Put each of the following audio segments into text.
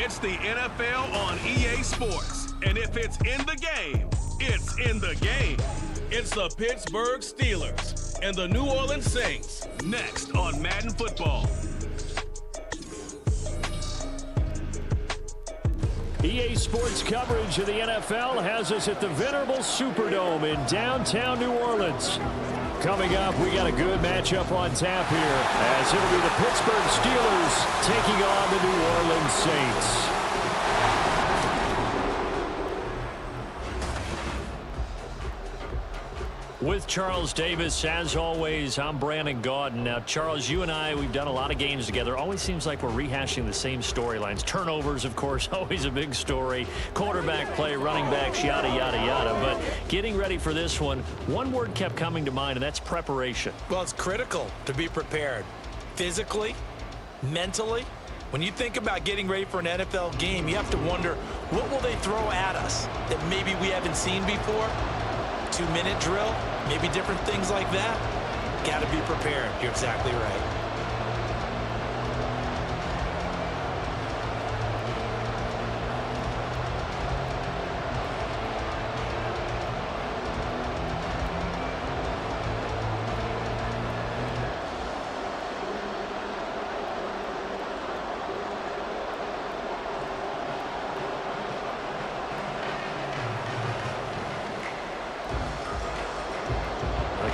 It's the NFL on EA Sports. And if it's in the game, it's in the game. It's the Pittsburgh Steelers and the New Orleans Saints. Next on Madden Football. EA Sports coverage of the NFL has us at the venerable Superdome in downtown New Orleans. Coming up, we got a good matchup on tap here, as it'll be the Pittsburgh Steelers taking on the New Orleans Saints. With Charles Davis, as always, I'm Brandon Gaudin. Now, Charles, you and I, we've done a lot of games together. Always seems like we're rehashing the same storylines. Turnovers, of course, always a big story. Quarterback play, running backs, yada, yada, yada. But getting ready for this one word kept coming to mind, and that's preparation. Well, it's critical to be prepared. Physically, mentally. When you think about getting ready for an NFL game, you have to wonder, what will they throw at us that maybe we haven't seen before? 2-minute drill, maybe different things like that. Got to be prepared. You're exactly right.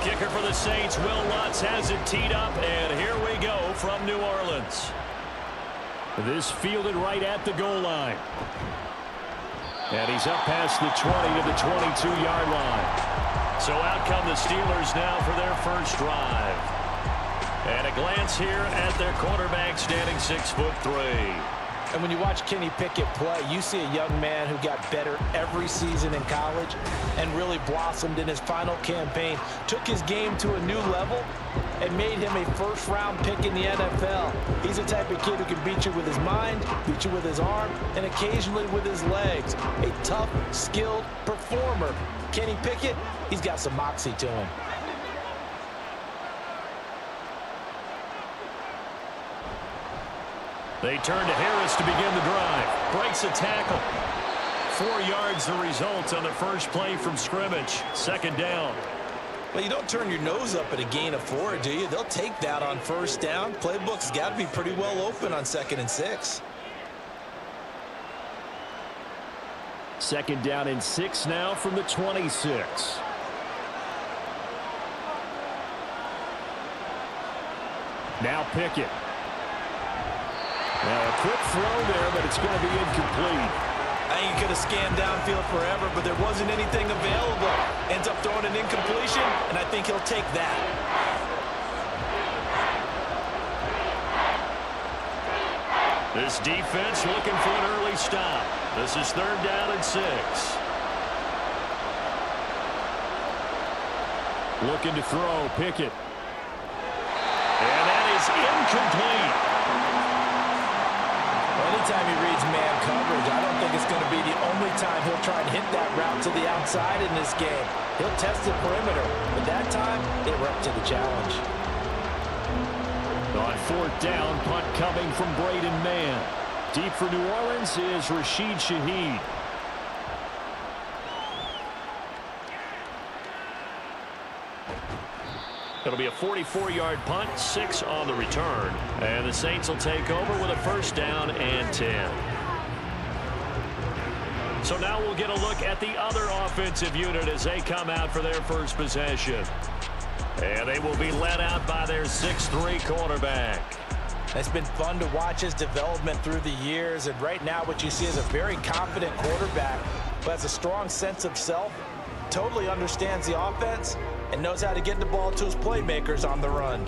Kicker for the Saints, Will Lutz has it teed up, and here we go from New Orleans. This fielded right at the goal line. And he's up past the 20 to the 22-yard line. So out come the Steelers now for their first drive. And a glance here at their quarterback standing 6'3". And when you watch Kenny Pickett play, you see a young man who got better every season in college and really blossomed in his final campaign, took his game to a new level, and made him a first-round pick in the NFL. He's the type of kid who can beat you with his mind, beat you with his arm, and occasionally with his legs. A tough, skilled performer. Kenny Pickett, he's got some moxie to him. They turn to Harris to begin the drive. Breaks a tackle. 4 yards the result on the first play from scrimmage. Second down. Well, you don't turn your nose up at a gain of 4, do you? They'll take that on first down. Playbook's got to be pretty well open on 2nd and 6. Second down and 6 now from the 26. Now Pickett. Now a quick throw there, but it's going to be incomplete. I think he could have scanned downfield forever, but there wasn't anything available. Ends up throwing an incompletion, and I think he'll take that. This defense looking for an early stop. This is 3rd down and 6. Looking to throw, Pickett. And that is incomplete. Anytime he reads man coverage, I don't think it's going to be the only time he'll try and hit that route to the outside in this game. He'll test the perimeter, but that time, they were up to the challenge. On 4th down, punt coming from Braden Mann. Deep for New Orleans is Rashid Shaheed. It'll be a 44-yard punt, 6 on the return. And the Saints will take over with a first down and 10. So now we'll get a look at the other offensive unit as they come out for their first possession. And they will be led out by their 6'3" quarterback. It's been fun to watch his development through the years, and right now what you see is a very confident quarterback who has a strong sense of self, totally understands the offense, and knows how to get the ball to his playmakers on the run.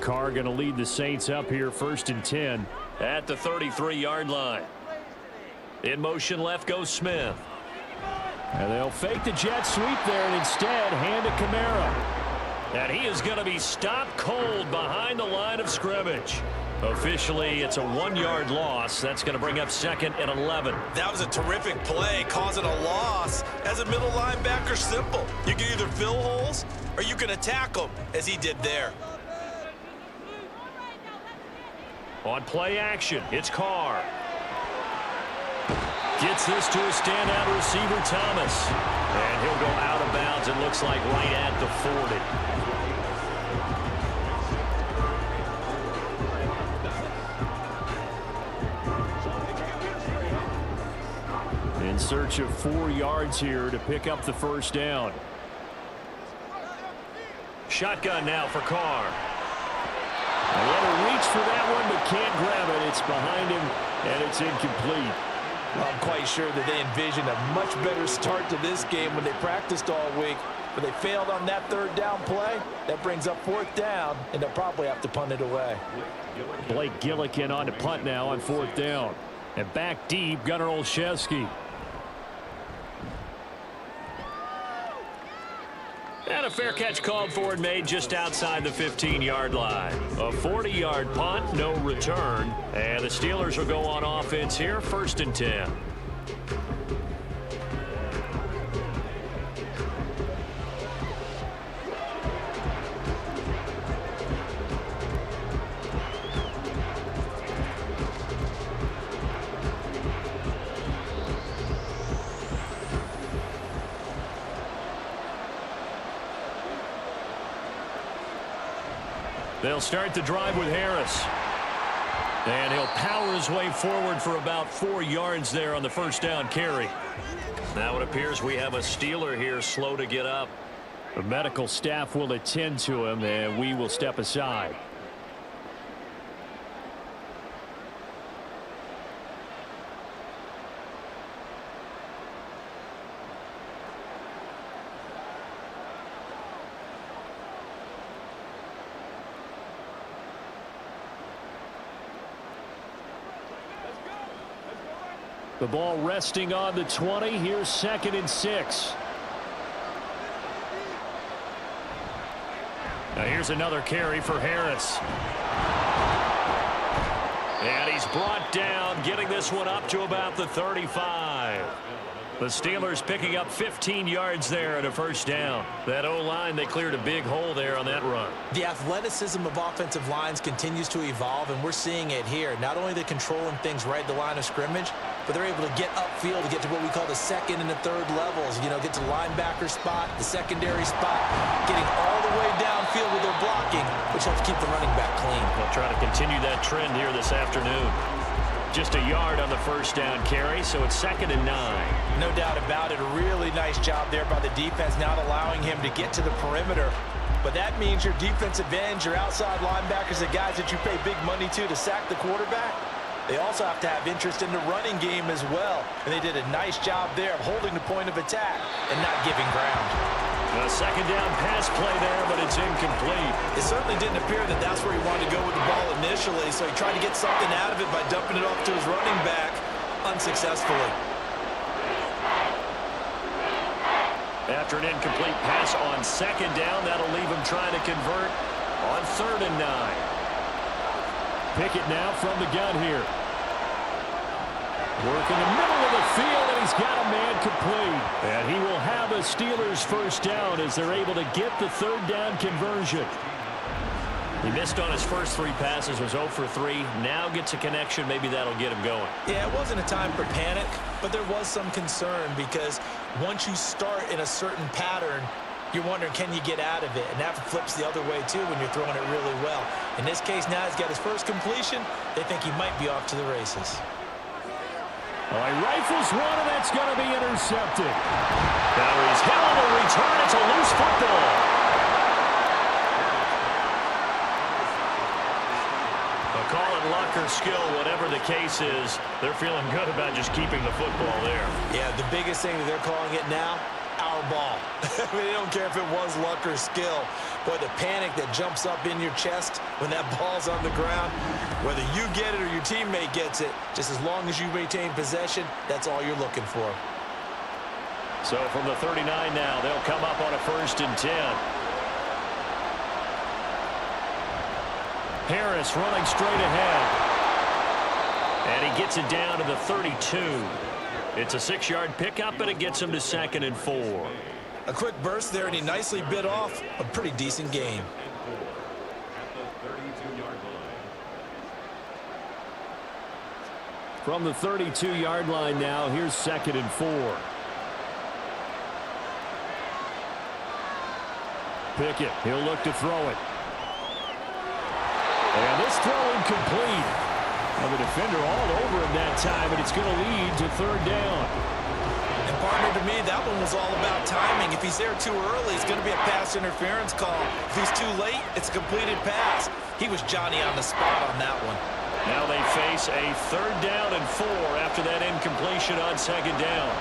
Carr going to lead the Saints up here 1st and 10 at the 33-yard line. In motion left goes Smith. And they'll fake the jet sweep there and instead hand it Kamara. And he is going to be stopped cold behind the line of scrimmage. Officially, it's a 1-yard loss. That's going to bring up 2nd and 11. That was a terrific play, causing a loss. As a middle linebacker, simple. You can either fill holes or you can attack him, as he did there. On play action, it's Carr. Gets this to a standout receiver, Thomas. And he'll go out of bounds, it looks like, right at the 40. In search of 4 yards here to pick up the first down. Shotgun now for Carr. He had to reach for that one, but can't grab it. It's behind him, and it's incomplete. Well, I'm quite sure that they envisioned a much better start to this game when they practiced all week, but they failed on that third down play. That brings up 4th down, and they'll probably have to punt it away. Blake Gillikin on to punt now on 4th down. And back deep, Gunnar Olszewski. And a fair catch called for and made just outside the 15-yard line. A 40-yard punt, no return. And the Steelers will go on offense here, 1st and 10. They'll start the drive with Harris. And he'll power his way forward for about 4 yards there on the first down carry. Now it appears we have a Steeler here slow to get up. The medical staff will attend to him, and we will step aside. The ball resting on the 20. Here's 2nd and 6. Now here's another carry for Harris. And he's brought down, getting this one up to about the 35. The Steelers picking up 15 yards there and a first down. That O-line, they cleared a big hole there on that run. The athleticism of offensive lines continues to evolve, and we're seeing it here. Not only are they controlling things right at the line of scrimmage, but they're able to get upfield to get to what we call the 2nd and the 3rd levels. You know, get to the linebacker spot, the secondary spot, getting all the way downfield with their blocking, which helps keep the running back clean. They'll try to continue that trend here this afternoon. Just a yard on the first down carry, so it's 2nd and 9. No doubt about it. A really nice job there by the defense, not allowing him to get to the perimeter. But that means your defensive ends, your outside linebackers, the guys that you pay big money to sack the quarterback, they also have to have interest in the running game as well. And they did a nice job there of holding the point of attack and not giving ground. A 2nd down pass play there, but it's incomplete. It certainly didn't appear that that's where he wanted to go with the ball initially, so he tried to get something out of it by dumping it off to his running back unsuccessfully. After an incomplete pass on 2nd down, that'll leave him trying to convert on 3rd and 9. Pickett now from the gun here. Work in the middle of the field, and he's got a man complete. And he will have a Steelers first down as they're able to get the 3rd down conversion. He missed on his first 3 passes, was 0 for 3. Now gets a connection. Maybe that'll get him going. Yeah, it wasn't a time for panic, but there was some concern because once you start in a certain pattern, you're wondering, can you get out of it? And that flips the other way, too, when you're throwing it really well. In this case, now he's got his first completion. They think he might be off to the races. Well, he rifles one, and that's going to be intercepted. Now he's hit on the return. It's a loose football. They'll call it luck or skill, whatever the case is. They're feeling good about just keeping the football there. Yeah, the biggest thing that they're calling it now, our ball. I mean, they don't care if it was luck or skill. Boy, the panic that jumps up in your chest when that ball's on the ground, whether you get it or your teammate gets it, just as long as you maintain possession, that's all you're looking for. So from the 39 now, they'll come up on a 1st and 10. Harris running straight ahead. And he gets it down to the 32. It's a 6-yard pickup, and it gets him to 2nd and 4. A quick burst there, and he nicely bit off a pretty decent game. From the 32-yard line now, here's 2nd and 4. Pickett, he'll look to throw it. And this throw incomplete. Well, the defender all over him that time, and it's going to lead to 3rd down. And partner, to me, that one was all about timing. If he's there too early, it's going to be a pass interference call. If he's too late, it's a completed pass. He was Johnny on the spot on that one. Now they face a 3rd down and 4 after that incompletion on 2nd down.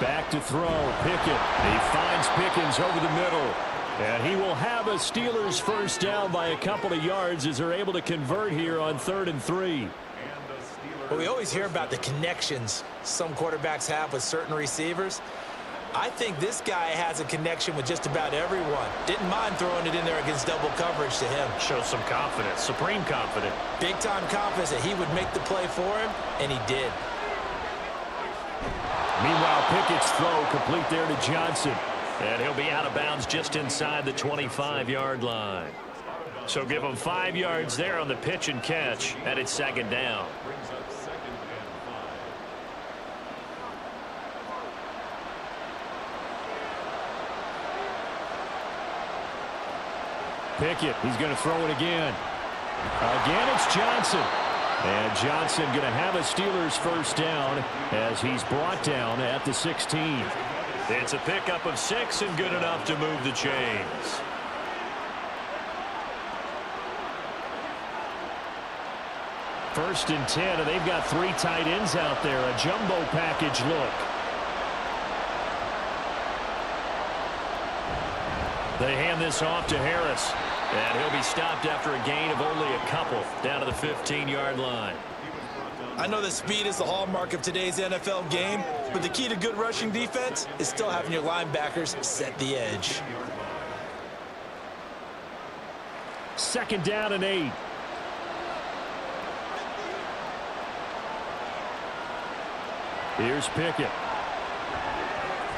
Back to throw, Pickett. He finds Pickens over the middle. And he will have a Steelers 1st down by a couple of yards as they're able to convert here on 3rd and 3. Well, we always hear about the connections some quarterbacks have with certain receivers. I think this guy has a connection with just about everyone. Didn't mind throwing it in there against double coverage to him. Shows some confidence, supreme confidence. Big-time confidence that he would make the play for him, and he did. Meanwhile, Pickett's throw complete there to Johnson. And he'll be out of bounds just inside the 25-yard line. So give him 5 yards there on the pitch and catch, and it's 2nd down. Pickett, he's going to throw it again. Again, it's Johnson. And Johnson going to have a Steelers 1st down as he's brought down at the 16. It's a pickup of 6 and good enough to move the chains. First and 10, and they've got 3 tight ends out there. A jumbo package look. They hand this off to Harris. And he'll be stopped after a gain of only a couple down to the 15-yard line. I know that speed is the hallmark of today's NFL game, but the key to good rushing defense is still having your linebackers set the edge. 2nd down and 8. Here's Pickett.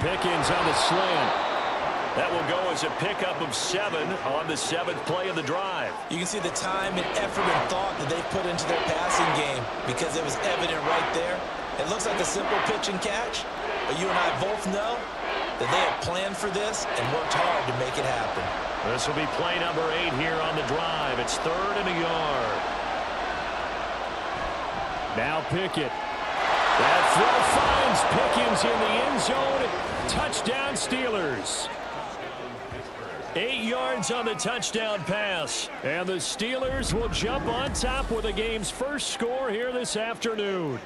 Pickens on the slant. That will go as a pickup of 7 on the 7th play of the drive. You can see the time and effort and thought that they've put into their passing game because it was evident right there. It looks like a simple pitch and catch, but you and I both know that they have planned for this and worked hard to make it happen. This will be play number 8 here on the drive. It's 3rd and a yard. Now Pickett. That throw finds Pickens in the end zone. Touchdown Steelers. 8 yards on the touchdown pass. And the Steelers will jump on top with the game's first score here this afternoon.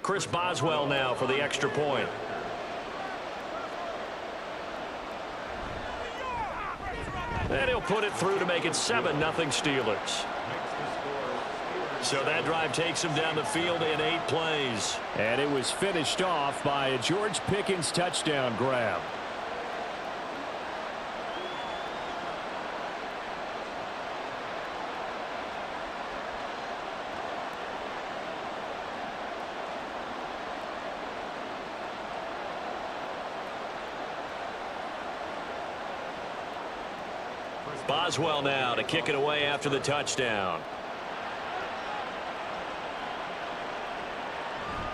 Chris Boswell now for the extra point. And he'll put it through to make it 7-0 Steelers. So that drive takes him down the field in 8 plays. And it was finished off by a George Pickens touchdown grab. Boswell now to kick it away after the touchdown.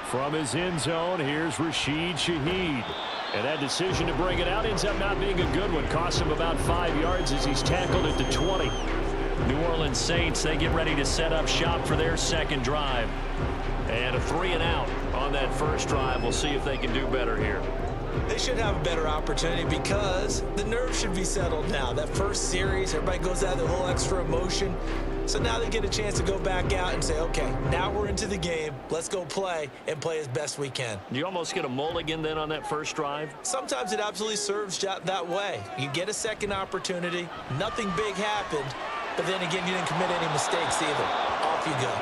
From his end zone, here's Rashid Shaheed. And that decision to bring it out ends up not being a good one. Costs him about 5 yards as he's tackled at the 20. New Orleans Saints, they get ready to set up shop for their second drive. And a 3-and-out on that first drive. We'll see if they can do better here. They should have a better opportunity because the nerves should be settled now. That first series, everybody goes out with a little extra emotion. So now they get a chance to go back out and say, okay, now we're into the game. Let's go play and play as best we can. You almost get a mulligan then on that first drive? Sometimes it absolutely serves that way. You get a second opportunity. Nothing big happened. But then again, you didn't commit any mistakes either. Off you go.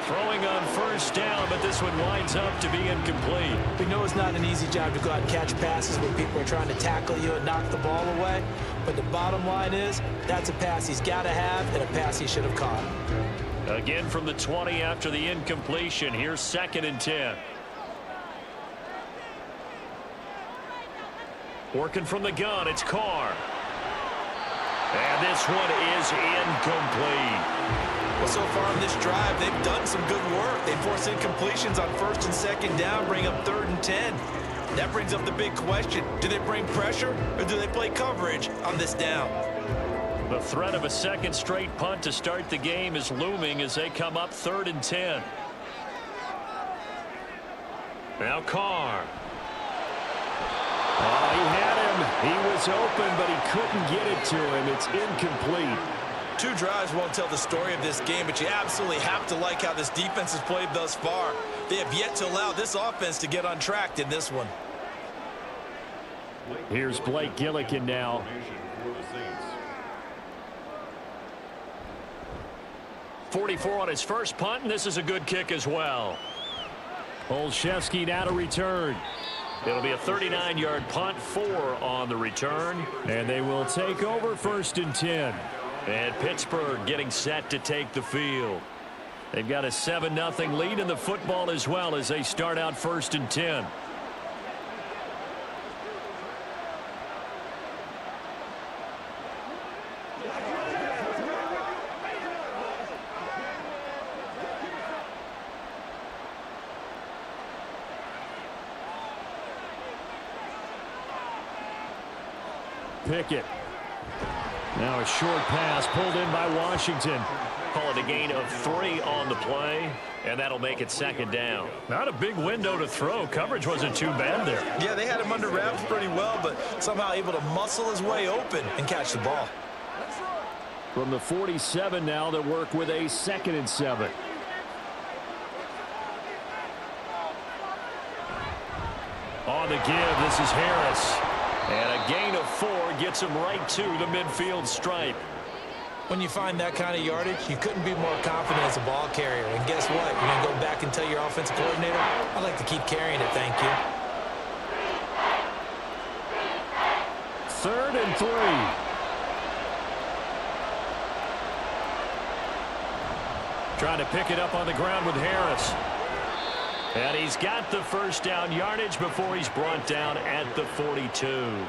Throwing on first down, but this one winds up to be incomplete. We know it's not an easy job to go out and catch passes when people are trying to tackle you and knock the ball away. But the bottom line is, that's a pass he's got to have and a pass he should have caught. Again from the 20 after the incompletion. Here's 2nd and 10. Working from the gun, it's Carr. And this one is incomplete. Well, so far in this drive, they've done some good work. They force incompletions on 1st and 2nd down, bring up 3rd and 10. That brings up the big question. Do they bring pressure or do they play coverage on this down? The threat of a second straight punt to start the game is looming as they come up 3rd and 10. Now Carr. Oh, he had him. He was open, but he couldn't get it to him. It's incomplete. 2 drives won't tell the story of this game, but you absolutely have to like how this defense has played thus far. They have yet to allow this offense to get untracked in this one. Here's Blake Gillikin now. 44 on his first punt, and this is a good kick as well. Olszewski now to return. It'll be a 39-yard punt, 4 on the return. And they will take over 1st and 10. And Pittsburgh getting set to take the field. They've got a 7-0 lead in the football as well as they start out 1st and 10. Pickett. Now a short pass pulled in by Washington. Call it a gain of 3 on the play, and that'll make it 2nd down. Not a big window to throw. Coverage wasn't too bad there. Yeah, they had him under wraps pretty well, but somehow able to muscle his way open and catch the ball. From the 47 now, they work with a 2nd and 7. On the give, this is Harris. And a gain of 4 gets him right to the midfield stripe. When you find that kind of yardage, you couldn't be more confident as a ball carrier. And guess what? You're going to go back and tell your offensive coordinator, I'd like to keep carrying it, thank you. 3rd and 3. Trying to pick it up on the ground with Harris. And he's got the first down yardage before he's brought down at the 42.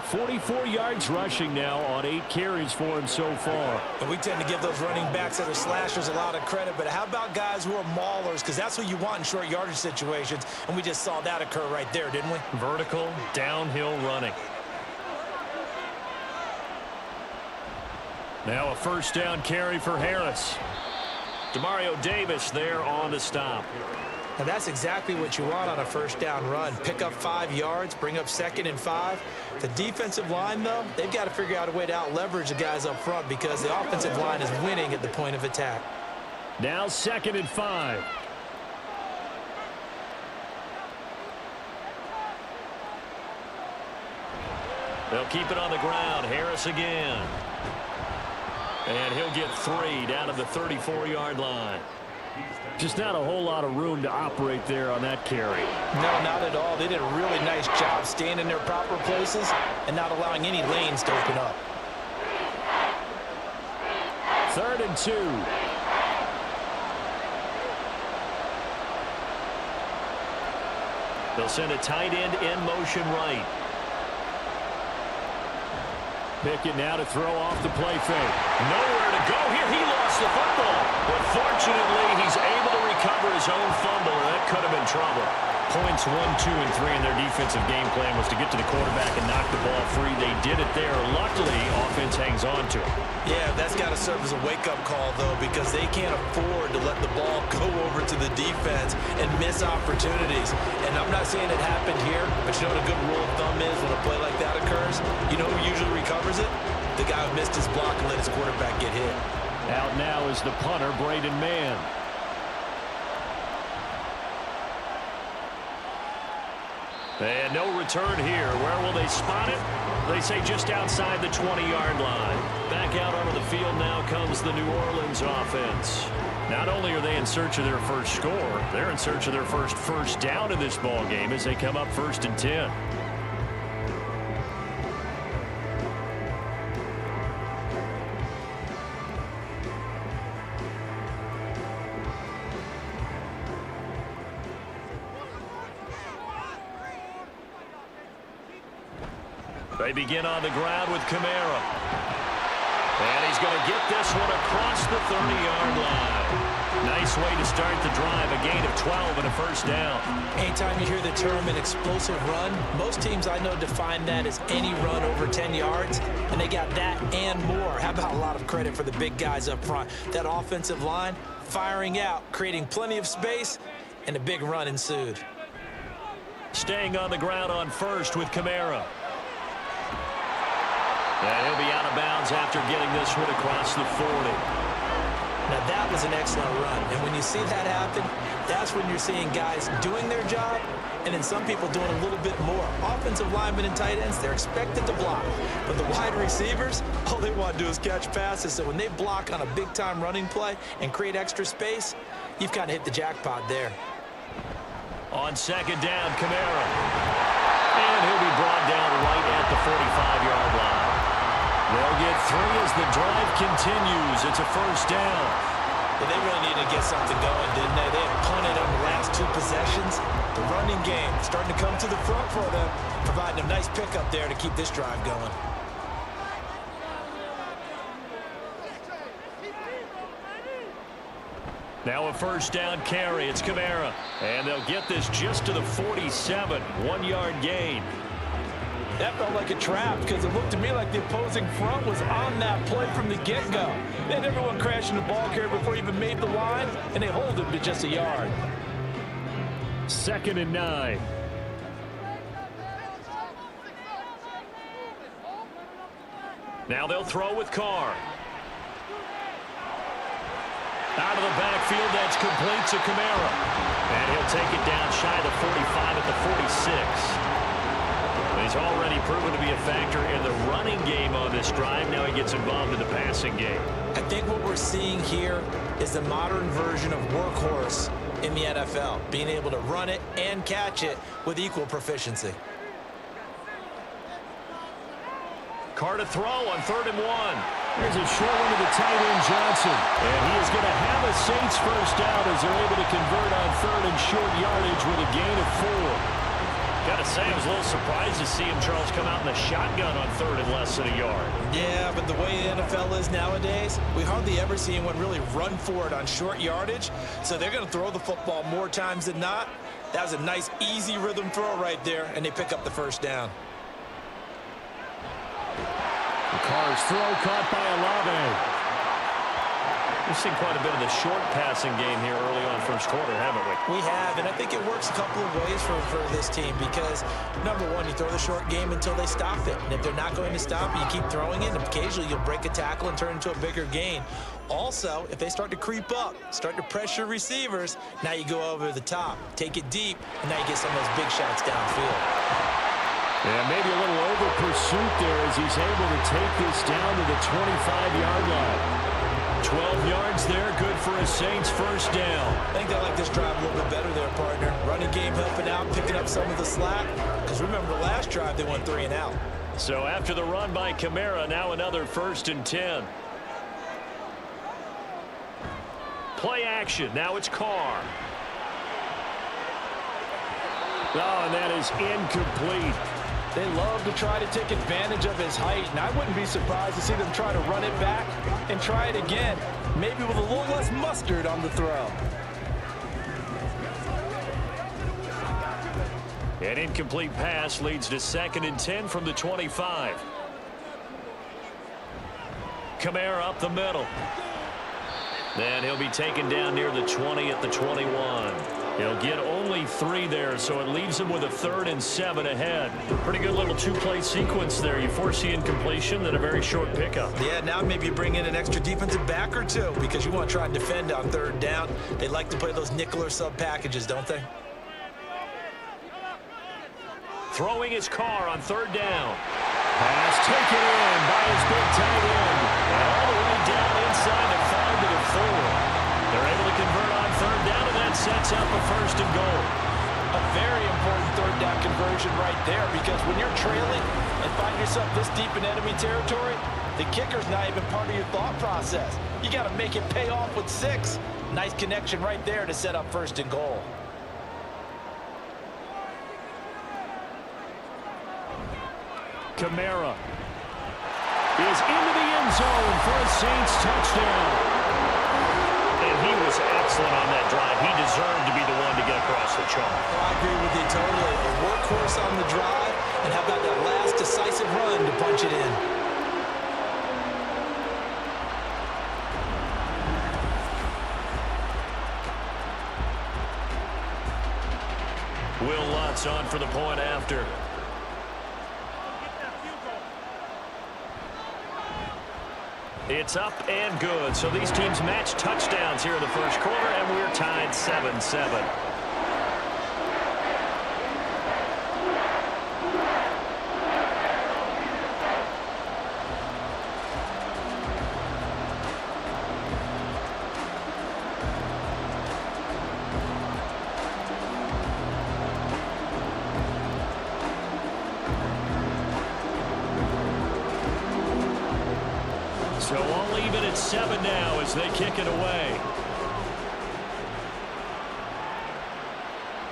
44 yards rushing now on 8 carries for him so far. And we tend to give those running backs that are slashers a lot of credit, but how about guys who are maulers? Because that's what you want in short yardage situations, and we just saw that occur right there, didn't we? Vertical, downhill running. Now a first down carry for Harris. Demario Davis there on the stop. And that's exactly what you want on a first down run. Pick up 5 yards, bring up 2nd and 5. The defensive line, though, they've got to figure out a way to out-leverage the guys up front because the offensive line is winning at the point of attack. Now 2nd and 5. They'll keep it on the ground. Harris again. And he'll get 3 down to the 34-yard line. Just not a whole lot of room to operate there on that carry. No, not at all. They did a really nice job staying in their proper places and not allowing any lanes to open up. 3rd and 2. They'll send a tight end in motion right. Pickett now to throw off the play fake. Nowhere to go here. He lost the football. But fortunately, he's able to recover his own fumble, and that could have been trouble. Points 1, 2, and 3 in their defensive game plan was to get to the quarterback and knock the ball free. They did it there. Luckily, offense hangs on to it. Yeah, that's got to serve as a wake-up call, though, because they can't afford to let the ball go over to the defense and miss opportunities. And I'm not saying it happened here, but you know what a good rule of thumb is when a play like that occurs? You know who usually recovers it? The guy who missed his block and let his quarterback get hit. Out now is the punter, Braden Mann. And no return here. Where will they spot it? They say just outside the 20-yard line. Back out onto the field now comes the New Orleans offense. Not only are they in search of their first score, they're in search of their first down in this ball game as they come up 1st and 10. They begin on the ground with Kamara. And he's going to get this one across the 30-yard line. Nice way to start the drive. A gain of 12 and a first down. Anytime you hear the term an explosive run, most teams I know define that as any run over 10 yards, and they got that and more. How about a lot of credit for the big guys up front? That offensive line firing out, creating plenty of space, and a big run ensued. Staying on the ground on first with Kamara. And he'll be out of bounds after getting this one across the 40. Now that was an excellent run, and when you see that happen, that's when you're seeing guys doing their job, and then some people doing a little bit more. Offensive linemen and tight ends, they're expected to block, but the wide receivers, all they want to do is catch passes. So when they block on a big-time running play and create extra space, you've kind of hit the jackpot there. On 2nd down, Kamara. And he'll be brought down right at the 45-yard line. They'll get 3 as the drive continues. It's a first down. Well, they really needed to get something going, didn't they? They had punted on the last 2 possessions. The running game starting to come to the front for them, providing a nice pickup there to keep this drive going. Now a first down carry. It's Kamara. And they'll get this just to the 47. 1-yard gain. That felt like a trap because it looked to me like the opposing front was on that play from the get-go. They had everyone crashing the ball carrier before he even made the line, and they hold him to just a yard. 2nd and 9. Now they'll throw with Carr. Out of the backfield, that's complete to Kamara. And he'll take it down shy of the 45 at the 46. He's already proven to be a factor in the running game on this drive. Now he gets involved in the passing game. I think what we're seeing here is the modern version of workhorse in the NFL, being able to run it and catch it with equal proficiency. Carr to throw on 3rd and 1. Here's a short one to the tight end, Johnson. And he is going to have a Saints first down as they're able to convert on 3rd and short yardage with a gain of 4. Gotta say, I was a little surprised to see him, Charles, come out in the shotgun on 3rd and less than a yard. Yeah, but the way the NFL is nowadays, we hardly ever see anyone really run for it on short yardage. So they're going to throw the football more times than not. That was a nice, easy rhythm throw right there, and they pick up the first down. Carr's throw caught by Olave. We've seen quite a bit of the short passing game here early on first quarter, haven't we? We have, and I think it works a couple of ways for this team because, number one, you throw the short game until they stop it. And if they're not going to stop it, you keep throwing it, and occasionally you'll break a tackle and turn into a bigger gain. Also, if they start to creep up, start to pressure receivers, now you go over the top, take it deep, and now you get some of those big shots downfield. Yeah, maybe a little over pursuit there as he's able to take this down to the 25-yard line. 12 yards there, good for a Saints first down. I think they like this drive a little bit better there, partner. Running game helping out, picking up some of the slack. Because remember, the last drive, they went 3 and out. So after the run by Kamara, now another 1st and 10. Play action. Now it's Carr. Oh, and that is incomplete. They love to try to take advantage of his height, and I wouldn't be surprised to see them try to run it back and try it again, maybe with a little less mustard on the throw. An incomplete pass leads to 2nd and 10 from the 25. Kamara up the middle. Then he'll be taken down near the 20 at the 21. He'll get only 3 there, so it leaves him with a 3rd and 7 ahead. Pretty good little 2-play sequence there. You force the incompletion, then a very short pickup. Yeah, now maybe you bring in an extra defensive back or 2 because you want to try and defend on 3rd down. They like to play those nickel or sub packages, don't they? Throwing his car on third down. Pass taken in by his big tight end. And all the way down inside the 5 to the 4. They're able to convert on third down, and that sets up a first and goal. A very important third down conversion right there, because when you're trailing and find yourself this deep in enemy territory, the kicker's not even part of your thought process. You got to make it pay off with 6. Nice connection right there to set up first and goal. Kamara is into the end zone for a Saints touchdown. And he was excellent on that drive. He deserved to be the one to get across the chalk. I agree with you totally. A workhorse on the drive, and how about that last decisive run to punch it in? Will Lutz on for the point after. It's up and good. So these teams match touchdowns here in the first quarter, and we're tied 7-7. So all even at 7 now as they kick it away.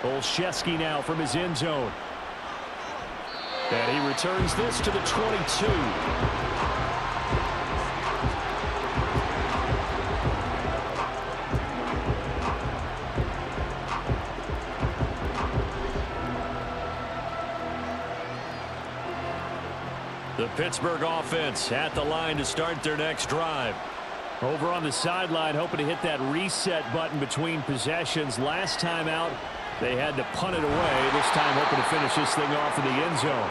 Olszewski now from his end zone. And he returns this to the 22. The Pittsburgh offense at the line to start their next drive. Over on the sideline, hoping to hit that reset button between possessions. Last time out, they had to punt it away. This time hoping to finish this thing off in the end zone.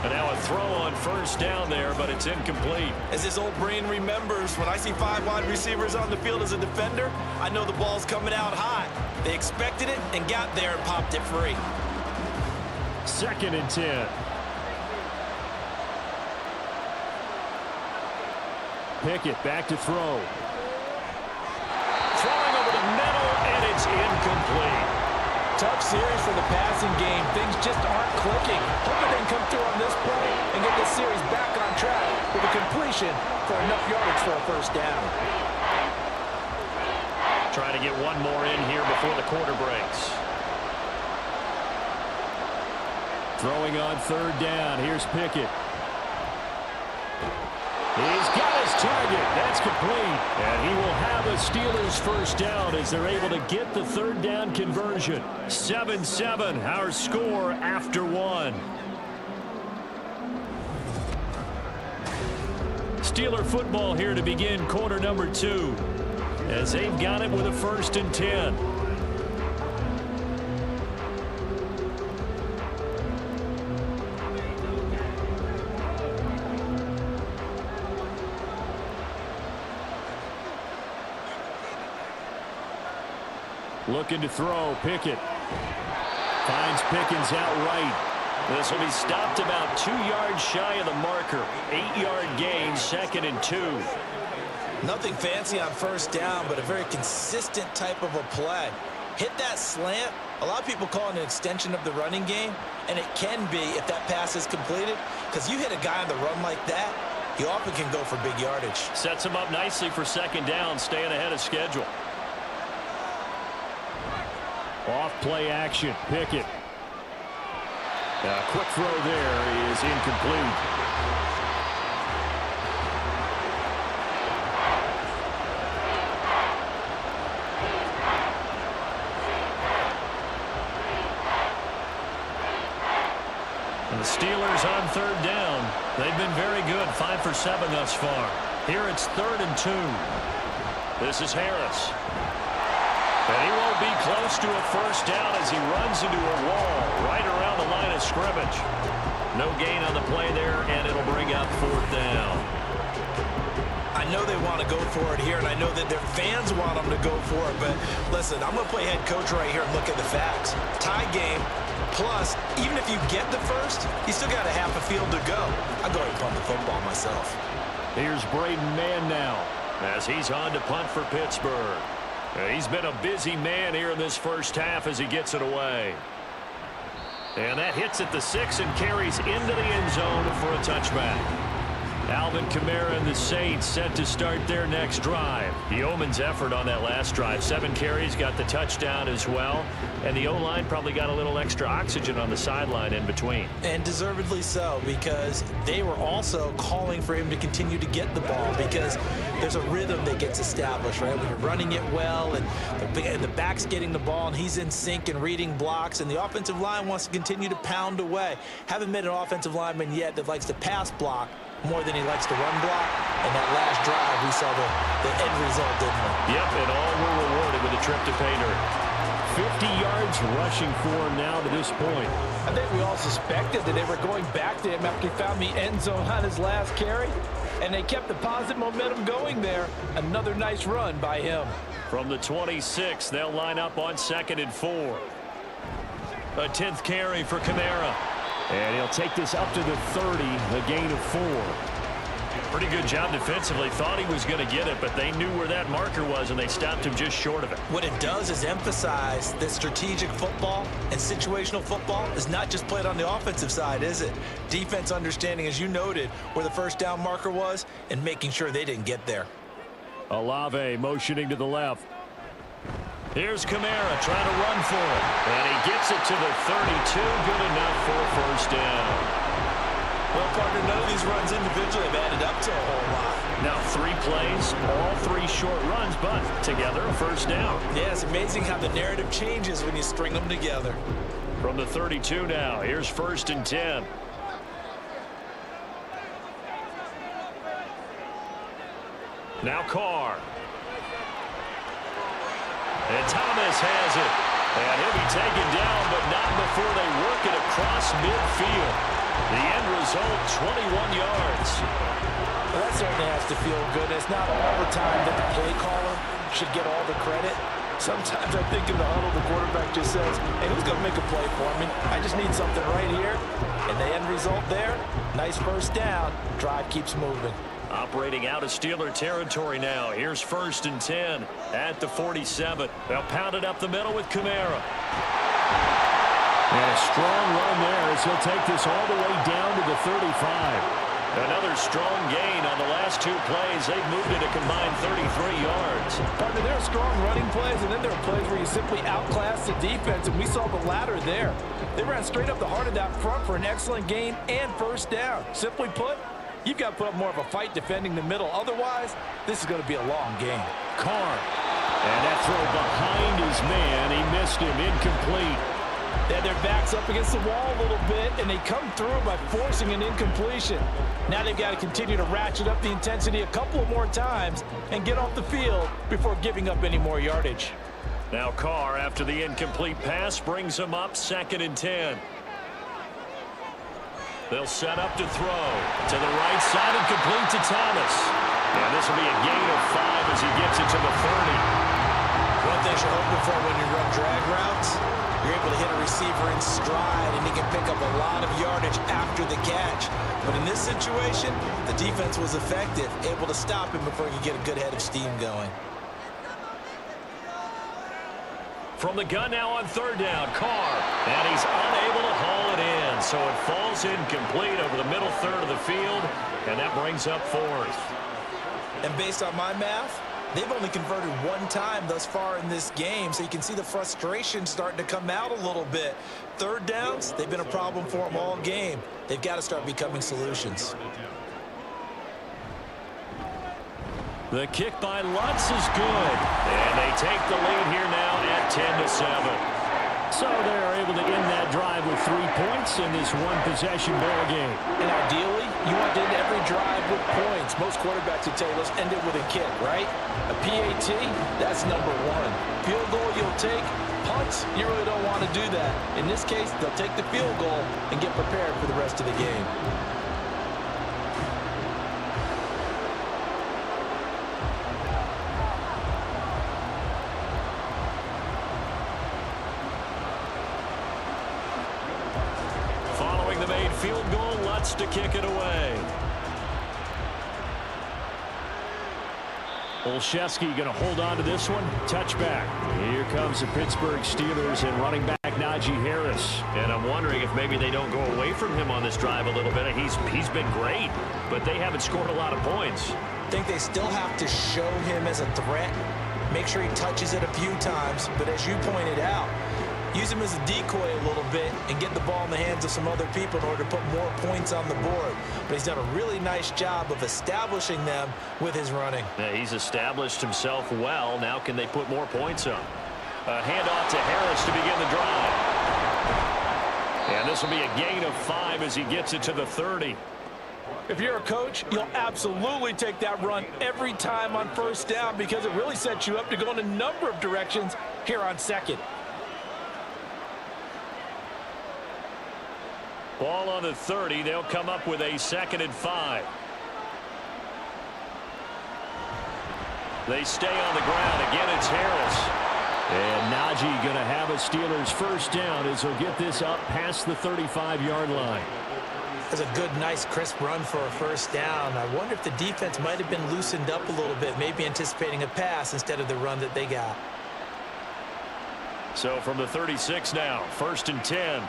And now a throw on first down there, but it's incomplete. As his old brain remembers, when I see 5 wide receivers on the field as a defender, I know the ball's coming out high. They expected it and got there and popped it free. 2nd and 10. Pickett back to throw. Throwing over the middle, and it's incomplete. Tough series for the passing game. Things just aren't clicking. Hoping they can come through on this play and get this series back on track with a completion for enough yardage for a first down. Trying to get one more in here before the quarter breaks. Throwing on third down. Here's Pickett. He's got his target. That's complete. And he will have a Steelers first down as they're able to get the third down conversion. 7-7, our score after 1. Steeler football here to begin quarter number 2 as they've got it with a 1st and 10. Looking to throw. Pickett finds Pickens out right. This will be stopped about 2 yards shy of the marker. 8-yard gain, 2nd and 2. Nothing fancy on first down, but a very consistent type of a play. Hit that slant. A lot of people call it an extension of the running game, and it can be if that pass is completed, because you hit a guy on the run like that, he often can go for big yardage. Sets him up nicely for 2nd down, staying ahead of schedule. Off play action. Pickett. A quick throw there is incomplete. And the Steelers on third down. They've been very good, 5 for 7 thus far. Here it's 3rd and 2. This is Harris. And he won't be close to a first down as he runs into a wall right around the line of scrimmage. No gain on the play there, and it'll bring up 4th down. I know they want to go for it here, and I know that their fans want them to go for it, but listen, I'm going to play head coach right here and look at the facts. Tie game, Plus, even if you get the first, you still got a half a field to go. I'd go ahead and punt the football myself. Here's Braden Mann now as he's on to punt for Pittsburgh. He's been a busy man here in this first half as he gets it away. And that hits at the 6 and carries into the end zone for a touchback. Alvin Kamara and the Saints set to start their next drive. The Yeoman's effort on that last drive. 7 carries, got the touchdown as well. And the O-line probably got a little extra oxygen on the sideline in between. And deservedly so, because they were also calling for him to continue to get the ball, because there's a rhythm that gets established, right? When you're running it well and the back's getting the ball and he's in sync and reading blocks, and the offensive line wants to continue to pound away. Haven't met an offensive lineman yet that likes to pass block more than he likes to run block. And that last drive, we saw the end result, didn't we? Yep, and all were rewarded with a trip to pay dirt. 50 yards rushing for him now to this point. I think we all suspected that they were going back to him after he found the end zone on his last carry, and they kept the positive momentum going there. Another nice run by him. From the 26, they'll line up on 2nd and 4. A 10th carry for Kamara. And he'll take this up to the 30, a gain of 4. Pretty good job defensively. Thought he was going to get it, but they knew where that marker was, and they stopped him just short of it. What it does is emphasize that strategic football and situational football is not just played on the offensive side, is it? Defense understanding, as you noted, where the first down marker was and making sure they didn't get there. Olave motioning to the left. Here's Kamara trying to run for it. And he gets it to the 32. Good enough for a first down. Well, partner, none of these runs individually have added up to a whole lot. Now 3 plays, all 3 short runs, but together a first down. Yeah, it's amazing how the narrative changes when you string them together. From the 32 now, here's 1st and 10. Now Carr. And Thomas has it. And he'll be taken down, but not before they work it across midfield. The end result, 21 yards. Well, that certainly has to feel good. It's not all the time that the play caller should get all the credit. Sometimes I think in the huddle, the quarterback just says, hey, who's going to make a play for me? I just need something right here. And the end result there, nice first down. Drive keeps moving. Operating out of Steeler territory now. Here's 1st and 10 at the 47. They'll pound it up the middle with Kamara. And a strong run there as he'll take this all the way down to the 35. Another strong gain on the last 2 plays. They've moved it a combined 33 yards. Partner, there are strong running plays, and then there are plays where you simply outclass the defense, and we saw the latter there. They ran straight up the heart of that front for an excellent gain and first down. Simply put, you've got to put up more of a fight defending the middle. Otherwise, this is going to be a long game. Carr. And that throw behind his man. He missed him. Incomplete. They had their backs up against the wall a little bit, and they come through by forcing an incompletion. Now they've got to continue to ratchet up the intensity a couple of more times and get off the field before giving up any more yardage. Now Carr, after the incomplete pass, brings him up 2nd and 10. They'll set up to throw. To the right side and complete to Thomas. And this will be a gain of 5 as he gets it to the 30. One thing you're hoping for when you run drag routes, you're able to hit a receiver in stride, and he can pick up a lot of yardage after the catch. But in this situation, the defense was effective, able to stop him before he could get a good head of steam going. From the gun now on 3rd down, Carr. And he's unable to haul it in, so it falls incomplete over the middle third of the field, and that brings up 4th. And based on my math, they've only converted 1 time thus far in this game, so you can see the frustration starting to come out a little bit. 3rd downs, they've been a problem for them all game. They've got to start becoming solutions. The kick by Lutz is good. And they take the lead here now at 10-7. So they're able to end that drive with 3 points in this one-possession ball game. And ideally, you want to end every drive with points. Most quarterbacks would tell you, let's end it with a kick, right? A PAT, that's number 1. Field goal you'll take. Punts, you really don't want to do that. In this case, they'll take the field goal and get prepared for the rest of the game. gets to kick it away. Olszewski going to hold on to this one. Touchback. Here comes the Pittsburgh Steelers and running back Najee Harris. And I'm wondering if maybe they don't go away from him on this drive a little bit. He's been great, but they haven't scored a lot of points. I think they still have to show him as a threat. Make sure he touches it a few times. But as you pointed out, use him as a decoy a little bit and get the ball in the hands of some other people in order to put more points on the board. But he's done a really nice job of establishing them with his running. Yeah, he's established himself well. Now can they put more points on? A handoff to Harris to begin the drive. And this will be a gain of 5 as he gets it to the 30. If you're a coach, you'll absolutely take that run every time on first down because it really sets you up to go in a number of directions here on second. Ball on the 30. They'll come up with a 2nd and 5. They stay on the ground. Again, it's Harris. And Najee going to have a Steelers first down as he'll get this up past the 35-yard line. That's a good, nice, crisp run for a first down. I wonder if the defense might have been loosened up a little bit, maybe anticipating a pass instead of the run that they got. So from the 36 now, 1st and 10.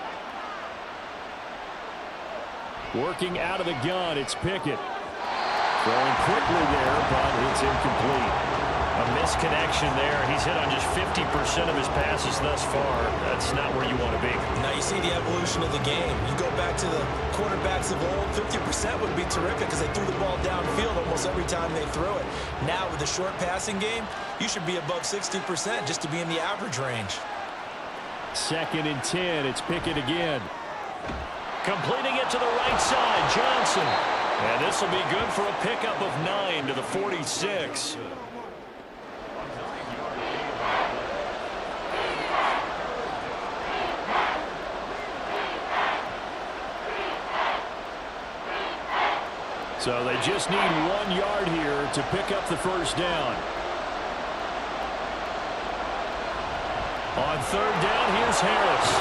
Working out of the gun, it's Pickett. Throwing quickly there, but it's incomplete. A misconnection there. He's hit on just 50% of his passes thus far. That's not where you want to be. Now you see the evolution of the game. You go back to the quarterbacks of old, 50% would be terrific because they threw the ball downfield almost every time they threw it. Now with the short passing game, you should be above 60% just to be in the average range. 2nd and 10, it's Pickett again. Completing it to the right side, Johnson. And this will be good for a pickup of 9 to the 46. So they just need 1 yard here to pick up the first down. On 3rd down, here's Harris.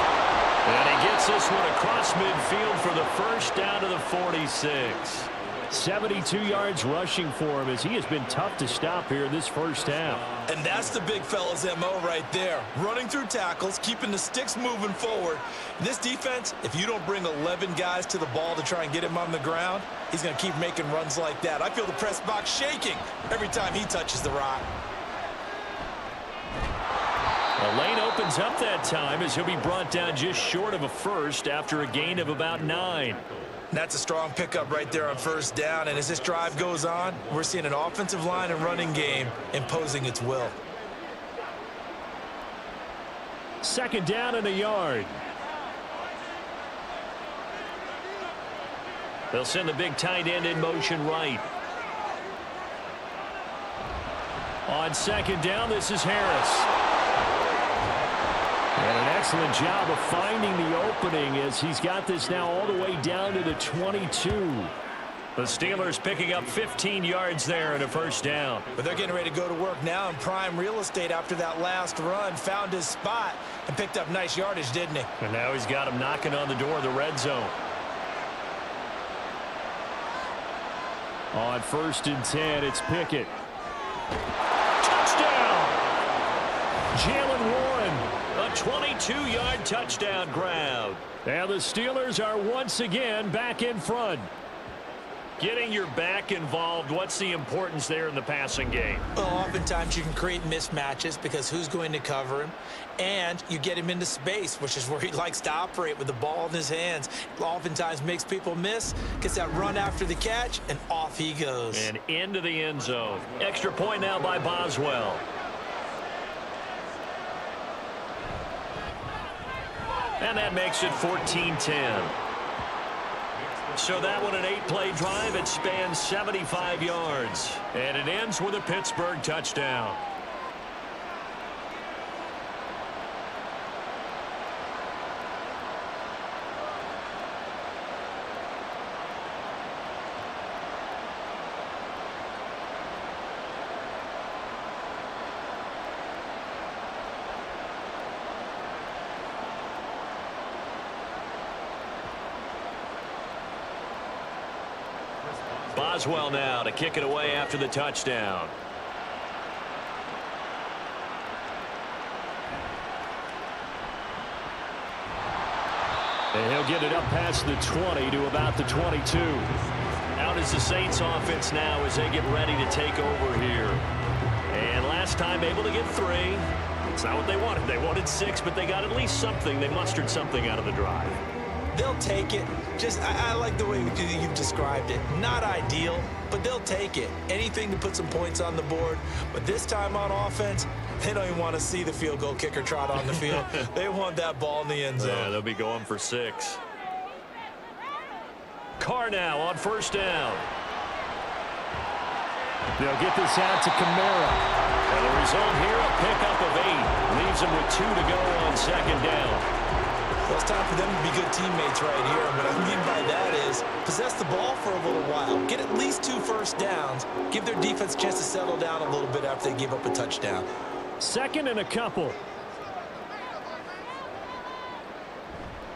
And he gets this one across midfield for the first down to the 46. 72 yards rushing for him as he has been tough to stop here in this first half. And that's the big fella's MO right there. Running through tackles, keeping the sticks moving forward. This defense, if you don't bring 11 guys to the ball to try and get him on the ground, he's going to keep making runs like that. I feel the press box shaking every time he touches the rock. The lane opens up that time as he'll be brought down just short of a first after a gain of about 9. That's a strong pickup right there on first down. And as this drive goes on, we're seeing an offensive line and running game imposing its will. 2nd down and a yard. They'll send the big tight end in motion right. On 2nd down, this is Harris. And an excellent job of finding the opening as he's got this now all the way down to the 22. The Steelers picking up 15 yards there and a first down. But they're getting ready to go to work now in prime real estate after that last run. Found his spot and picked up nice yardage, didn't he? And now he's got him knocking on the door of the red zone. On 1st and 10, it's Pickett. Touchdown! Jalen Warren. A 22-yard touchdown grab. And the Steelers are once again back in front. Getting your back involved, what's the importance there in the passing game? Well, oftentimes you can create mismatches because who's going to cover him? And you get him into space, which is where he likes to operate with the ball in his hands. Oftentimes makes people miss, gets that run after the catch, and off he goes. And into the end zone. Extra point now by Boswell. And that makes it 14-10. So that one an 8-play drive. It spans 75 yards. And it ends with a Pittsburgh touchdown. Boswell now to kick it away after the touchdown. And he'll get it up past the 20 to about the 22. Out is the Saints offense now as they get ready to take over here. And last time able to get 3. It's not what they wanted. They wanted 6, but they got at least something. They mustered something out of the drive. They'll take it. I like the way you've described it. Not ideal, but they'll take it. Anything to put some points on the board. But this time on offense, they don't even want to see the field goal kicker trot on the field. They want that ball in the end zone. Yeah, they'll be going for 6. Carr now on first down. They'll get this out to Kamara. And the result here, a pickup of 8. Leaves them with 2 to go on second down. Well, it's time for them to be good teammates right here. And what I mean by that is possess the ball for a little while. Get at least 2 first downs. Give their defense a chance to settle down a little bit after they give up a touchdown. Second and a couple.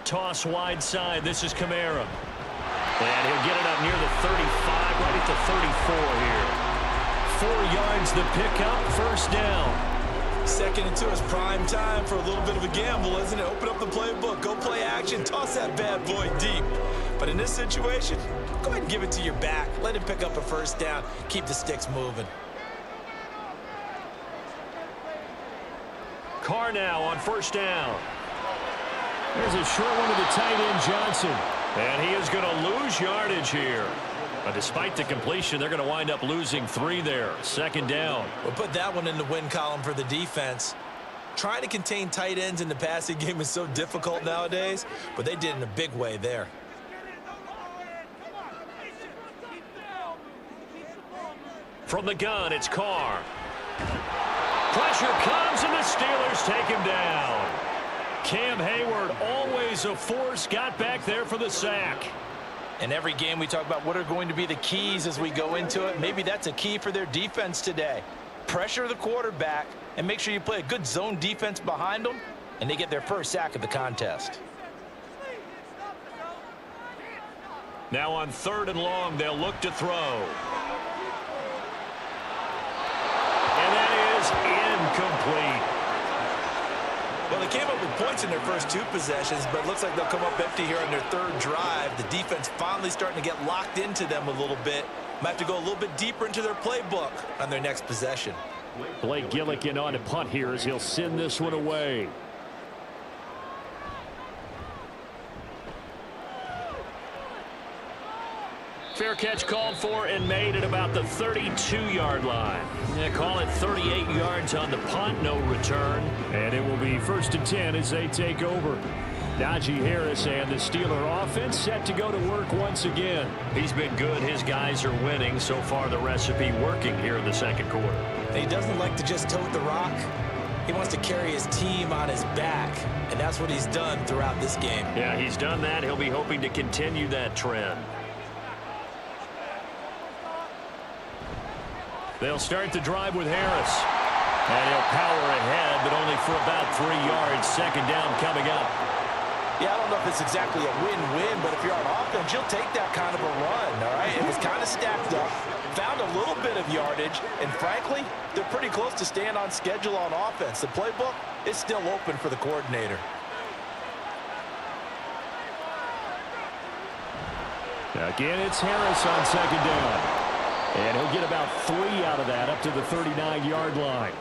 Toss wide side. This is Kamara. And he'll get it up near the 35, right at the 34 here. 4 yards the pickup, first down. Second and 2 is prime time for a little bit of a gamble, isn't it? Open up the playbook, go play action, toss that bad boy deep. But in this situation, go ahead and give it to your back. Let him pick up a first down. Keep the sticks moving. Carr now on first down. There's a short one to the tight end, Johnson. And he is going to lose yardage here. But despite the completion, they're going to wind up losing 3 there. Second down. We'll put that one in the win column for the defense. Trying to contain tight ends in the passing game is so difficult nowadays, but they did in a big way there. From the gun, it's Carr. Pressure comes, and the Steelers take him down. Cam Hayward, always a force, got back there for the sack. In every game we talk about what are going to be the keys as we go into it. Maybe that's a key for their defense today. Pressure the quarterback and make sure you play a good zone defense behind them, and they get their first sack of the contest. Now on 3rd and long, they'll look to throw. And that is incomplete. Well, they came up with points in their first 2 possessions, but it looks like they'll come up empty here on their 3rd drive. The defense finally starting to get locked into them a little bit. Might have to go a little bit deeper into their playbook on their next possession. Blake Gillikin on a punt here as he'll send this one away. Fair catch called for and made at about the 32-yard line. Yeah, call it 38 yards on the punt, no return. And it will be 1st and 10 as they take over. Najee Harris and the Steeler offense set to go to work once again. He's been good. His guys are winning. So far, the recipe working here in the second quarter. He doesn't like to just tote the rock. He wants to carry his team on his back, and that's what he's done throughout this game. Yeah, he's done that. He'll be hoping to continue that trend. They'll start the drive with Harris. And he'll power ahead, but only for about 3 yards. Second down coming up. Yeah, I don't know if it's exactly a win-win, but if you're on offense, you'll take that kind of a run, all right? It was kind of stacked up, found a little bit of yardage, and frankly, they're pretty close to staying on schedule on offense. The playbook is still open for the coordinator. Again, it's Harris on second down. And he'll get about 3 out of that up to the 39-yard line.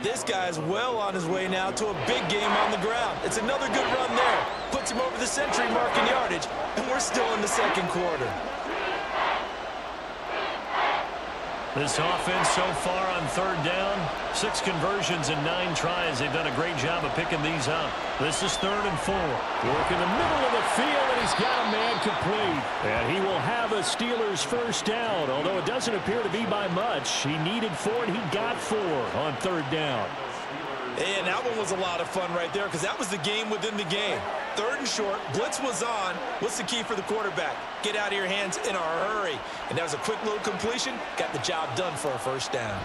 This guy's well on his way now to a big game on the ground. It's another good run there. Puts him over the century mark in yardage, and we're still in the second quarter. This offense so far on 3rd down, 6 conversions and 9 tries. They've done a great job of picking these up. This is 3rd and 4. Work in the middle of the field, and he's got a man complete. And he will have a Steelers first down, although it doesn't appear to be by much. He needed 4, and he got 4 on 3rd down. And that one was a lot of fun right there because that was the game within the game. 3rd and short, blitz was on. What's the key for the quarterback? Get out of your hands in a hurry. And that was a quick little completion. Got the job done for a first down.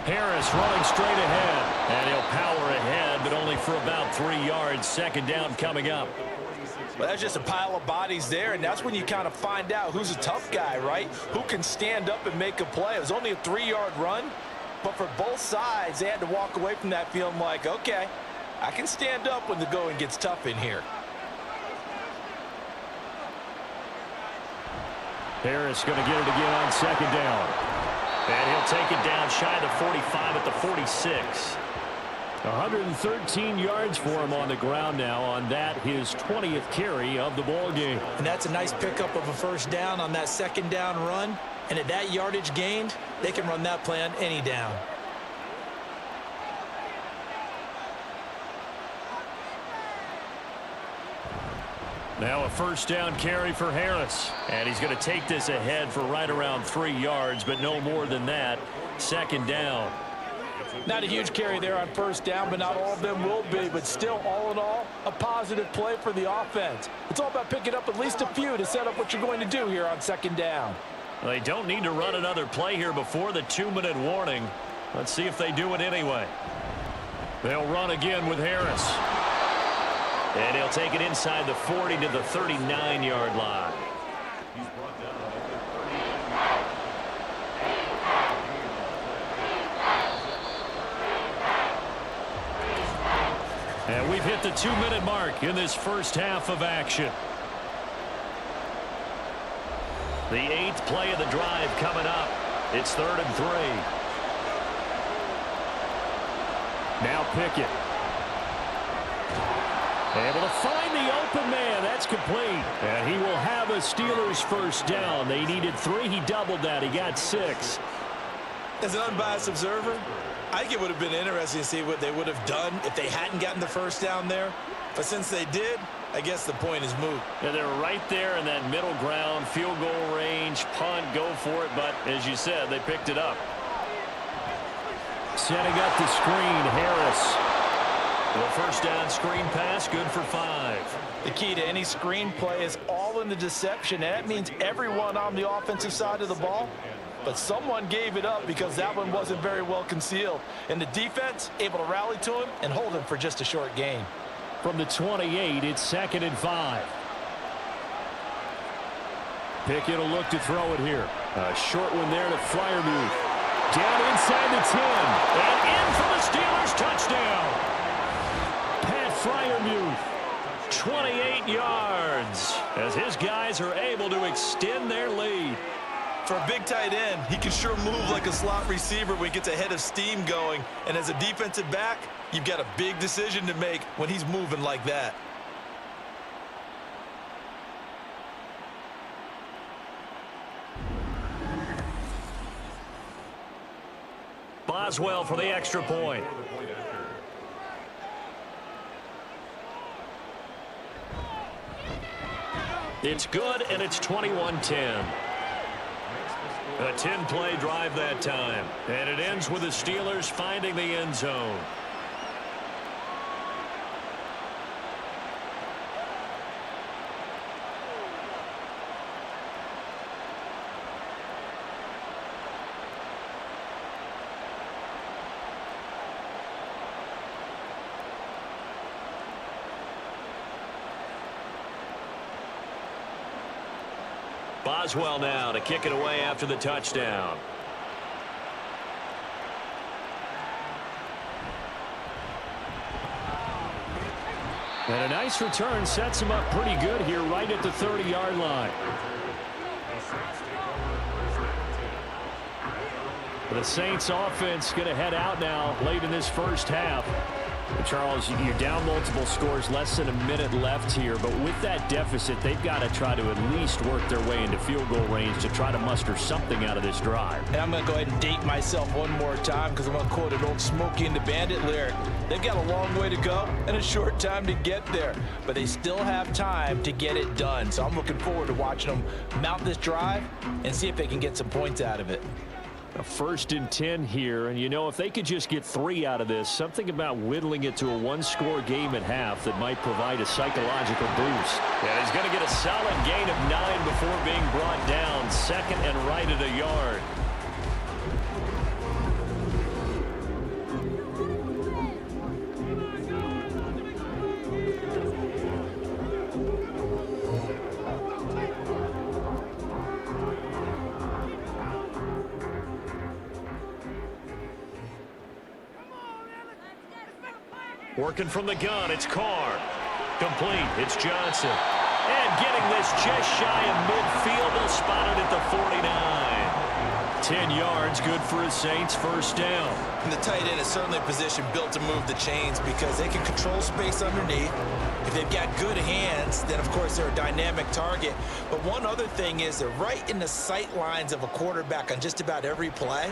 Harris running straight ahead. And he'll power ahead, but only for about 3 yards. Second down coming up. Well, that's just a pile of bodies there, and that's when you kind of find out who's a tough guy, right? Who can stand up and make a play. It was only a 3-yard run, but for both sides, they had to walk away from that feeling like, okay, I can stand up when the going gets tough in here. Harris going to get it again on second down. And he'll take it down shy of the 45 at the 46. 113 yards for him on the ground now on that, his 20th carry of the ball game. And that's a nice pickup of a first down on that second down run. And at that yardage gained, they can run that play on any down. Now a first down carry for Harris. And he's going to take this ahead for right around 3 yards, but no more than that. Second down. Not a huge carry there on first down, but not all of them will be. But still, all in all, a positive play for the offense. It's all about picking up at least a few to set up what you're going to do here on second down. Well, they don't need to run another play here before the 2-minute warning. Let's see if they do it anyway. They'll run again with Harris. And he'll take it inside the 40 to the 39-yard line. And we've hit the 2-minute mark in this first half of action. The 8th play of the drive coming up. It's 3rd and 3. Now Pickett. Able to find the open man. That's complete. And he will have a Steelers first down. They needed 3. He doubled that. He got 6. As an unbiased observer, I think it would have been interesting to see what they would have done if they hadn't gotten the first down there. But since they did, I guess the point is moot. Yeah, they're right there in that middle ground, field goal range, punt, go for it. But as you said, they picked it up. Setting up the screen, Harris. The first down screen pass, good for 5. The key to any screen play is all in the deception, and that means everyone on the offensive side of the ball. But someone gave it up because that one wasn't very well concealed. And the defense able to rally to him and hold him for just a short gain. From the 28, it's 2nd and 5. Pickett will look to throw it here. A short one there to Freiermuth. Down inside the 10. And in for the Steelers touchdown. Pat Freiermuth. 28 yards as his guys are able to extend their lead. For a big tight end, he can sure move like a slot receiver when he gets a head of steam going. And as a defensive back, you've got a big decision to make when he's moving like that. Boswell for the extra point. It's good, and it's 21-10. A 10-play drive that time. And it ends with the Steelers finding the end zone. Boswell now to kick it away after the touchdown. And a nice return sets him up pretty good here right at the 30-yard line. The Saints offense going to head out now late in this first half. Charles, you're down multiple scores, less than a minute left here, but with that deficit, they've got to try to at least work their way into field goal range to try to muster something out of this drive. And I'm going to go ahead and date myself one more time because I'm going to quote an old Smokey and the Bandit lyric. They've got a long way to go and a short time to get there, but they still have time to get it done. So I'm looking forward to watching them mount this drive and see if they can get some points out of it. A 1st and 10 here, and you know, if they could just get 3 out of this, something about whittling it to a one-score game at half that might provide a psychological boost. Yeah, he's going to get a solid gain of 9 before being brought down. 2nd and right at a yard. Working from the gun, it's Carr. Complete, it's Johnson. And getting this just shy of midfield, they'll spot it at the 49. 10 yards, good for a Saints first down. And the tight end is certainly a position built to move the chains because they can control space underneath. If they've got good hands, then of course they're a dynamic target. But one other thing is they're right in the sight lines of a quarterback on just about every play.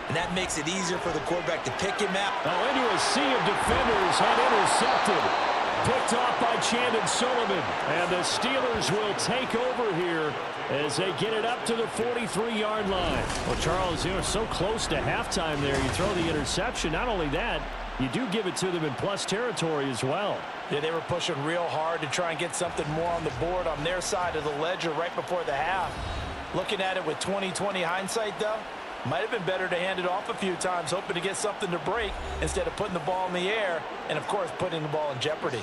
And that makes it easier for the quarterback to pick him out. Oh, into a sea of defenders and intercepted. Picked off by Chandon Sullivan. And the Steelers will take over here as they get it up to the 43-yard line. Well, Charles, you were so close to halftime there. You throw the interception. Not only that, you do give it to them in plus territory as well. Yeah, they were pushing real hard to try and get something more on the board on their side of the ledger right before the half. Looking at it with 20/20 hindsight, though, might have been better to hand it off a few times, hoping to get something to break instead of putting the ball in the air and, of course, putting the ball in jeopardy.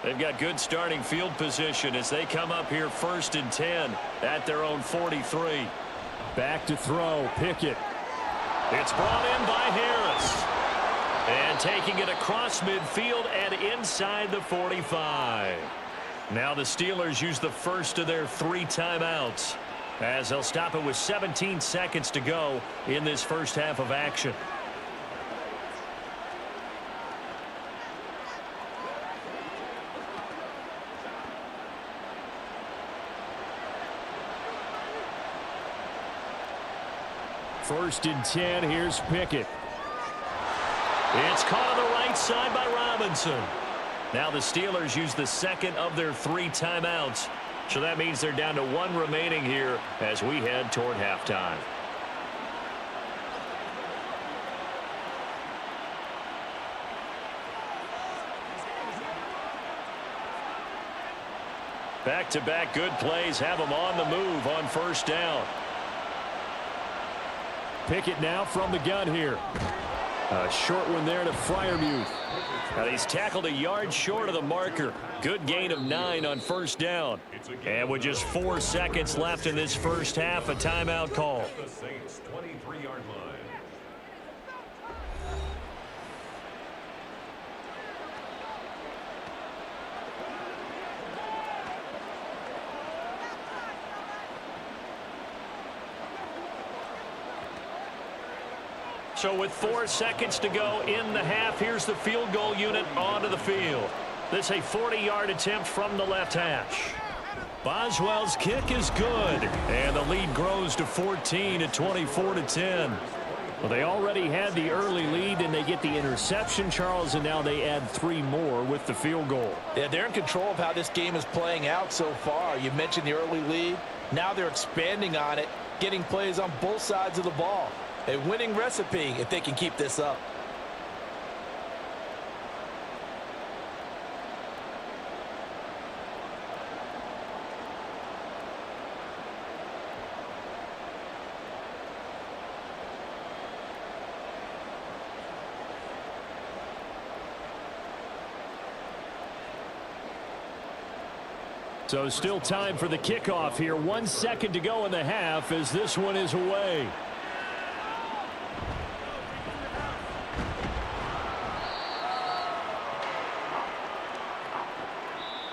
They've got good starting field position as they come up here 1st and 10 at their own 43. Back to throw, Pickett. It's brought in by Harris. And taking it across midfield and inside the 45. Now the Steelers use the first of their 3 timeouts as they'll stop it with 17 seconds to go in this first half of action. First and 10, here's Pickett. It's caught on the right side by Robinson. Now the Steelers use the second of their 3 timeouts. So that means they're down to 1 remaining here as we head toward halftime. Back-to-back good plays have them on the move on first down. Pickett now from the gun here. A short one there to Freiermuth. Now he's tackled a yard short of the marker. Good gain of 9 on first down. And with just 4 seconds left in this first half, a timeout call. The Saints 23-yard line. So with 4 seconds to go in the half, here's the field goal unit onto the field. This a 40-yard attempt from the left hash. Boswell's kick is good, and the lead grows to 14 at 24-10. Well, they already had the early lead, and they get the interception, Charles, and now they add 3 more with the field goal. Yeah, they're in control of how this game is playing out so far. You mentioned the early lead. Now they're expanding on it, getting plays on both sides of the ball. A winning recipe if they can keep this up. So still time for the kickoff here. 1 second to go in the half as this one is away.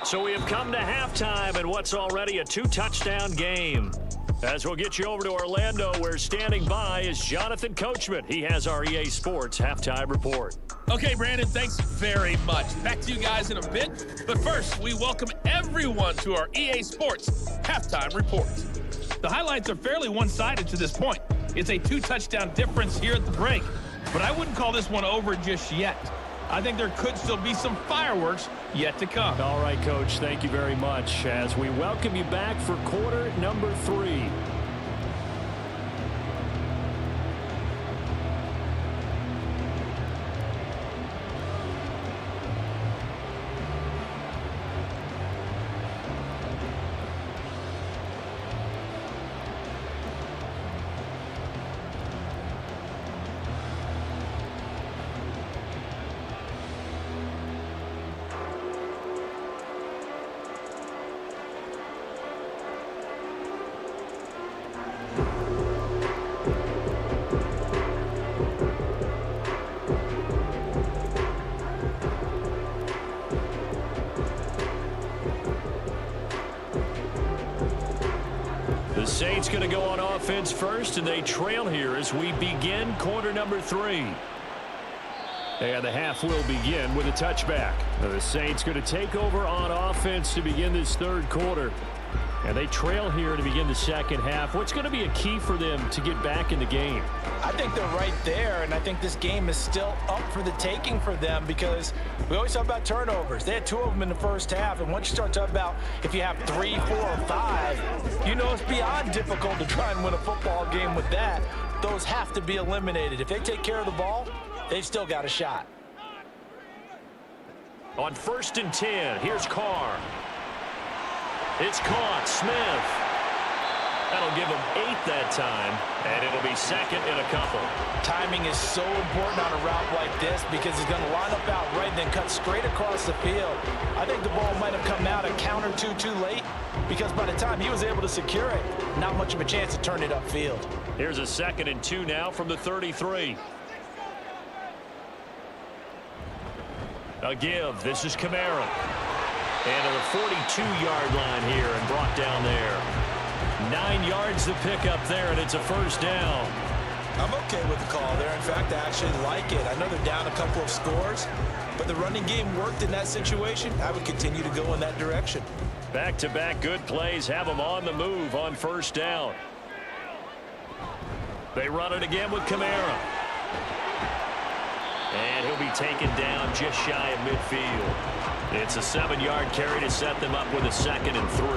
So we have come to halftime in what's already a 2-touchdown game. As we'll get you over to Orlando, where standing by is Jonathan Coachman. He has our EA Sports halftime report. Okay, Brandon, thanks very much. Back to you guys in a bit. But first, we welcome everyone to our EA Sports halftime report. The highlights are fairly one-sided to this point. It's a 2-touchdown difference here at the break. But I wouldn't call this one over just yet. I think there could still be some fireworks yet to come. All right, Coach, thank you very much as we welcome you back for quarter number 3. going to go on offense first, and they trail here as we begin quarter number 3. And the half will begin with a touchback. The Saints going to take over on offense to begin this third quarter. And they trail here to begin the second half. What's going to be a key for them to get back in the game? I think they're right there, and I think this game is still up for the taking for them because we always talk about turnovers. They had 2 of them in the first half, and once you start talking about if you have 3, 4, or 5, you know it's beyond difficult to try and win a football game with that. Those have to be eliminated. If they take care of the ball, they've still got a shot. On 1st and 10, here's Carr. It's caught. Smith. That'll give him 8 that time, and it'll be second and a couple. Timing is so important on a route like this because he's going to line up out right and then cut straight across the field. I think the ball might have come out a count or two too late because by the time he was able to secure it, not much of a chance to turn it upfield. Here's a 2nd and 2 now from the 33. A give. This is Kamara. And to the 42-yard line here and brought down there. 9 yards to pick up there, and it's a first down. I'm okay with the call there. In fact, I actually like it. I know they're down a couple of scores, but the running game worked in that situation. I would continue to go in that direction. Back-to-back good plays have them on the move on first down. They run it again with Kamara. And he'll be taken down just shy of midfield. It's a 7-yard carry to set them up with a 2nd and 3.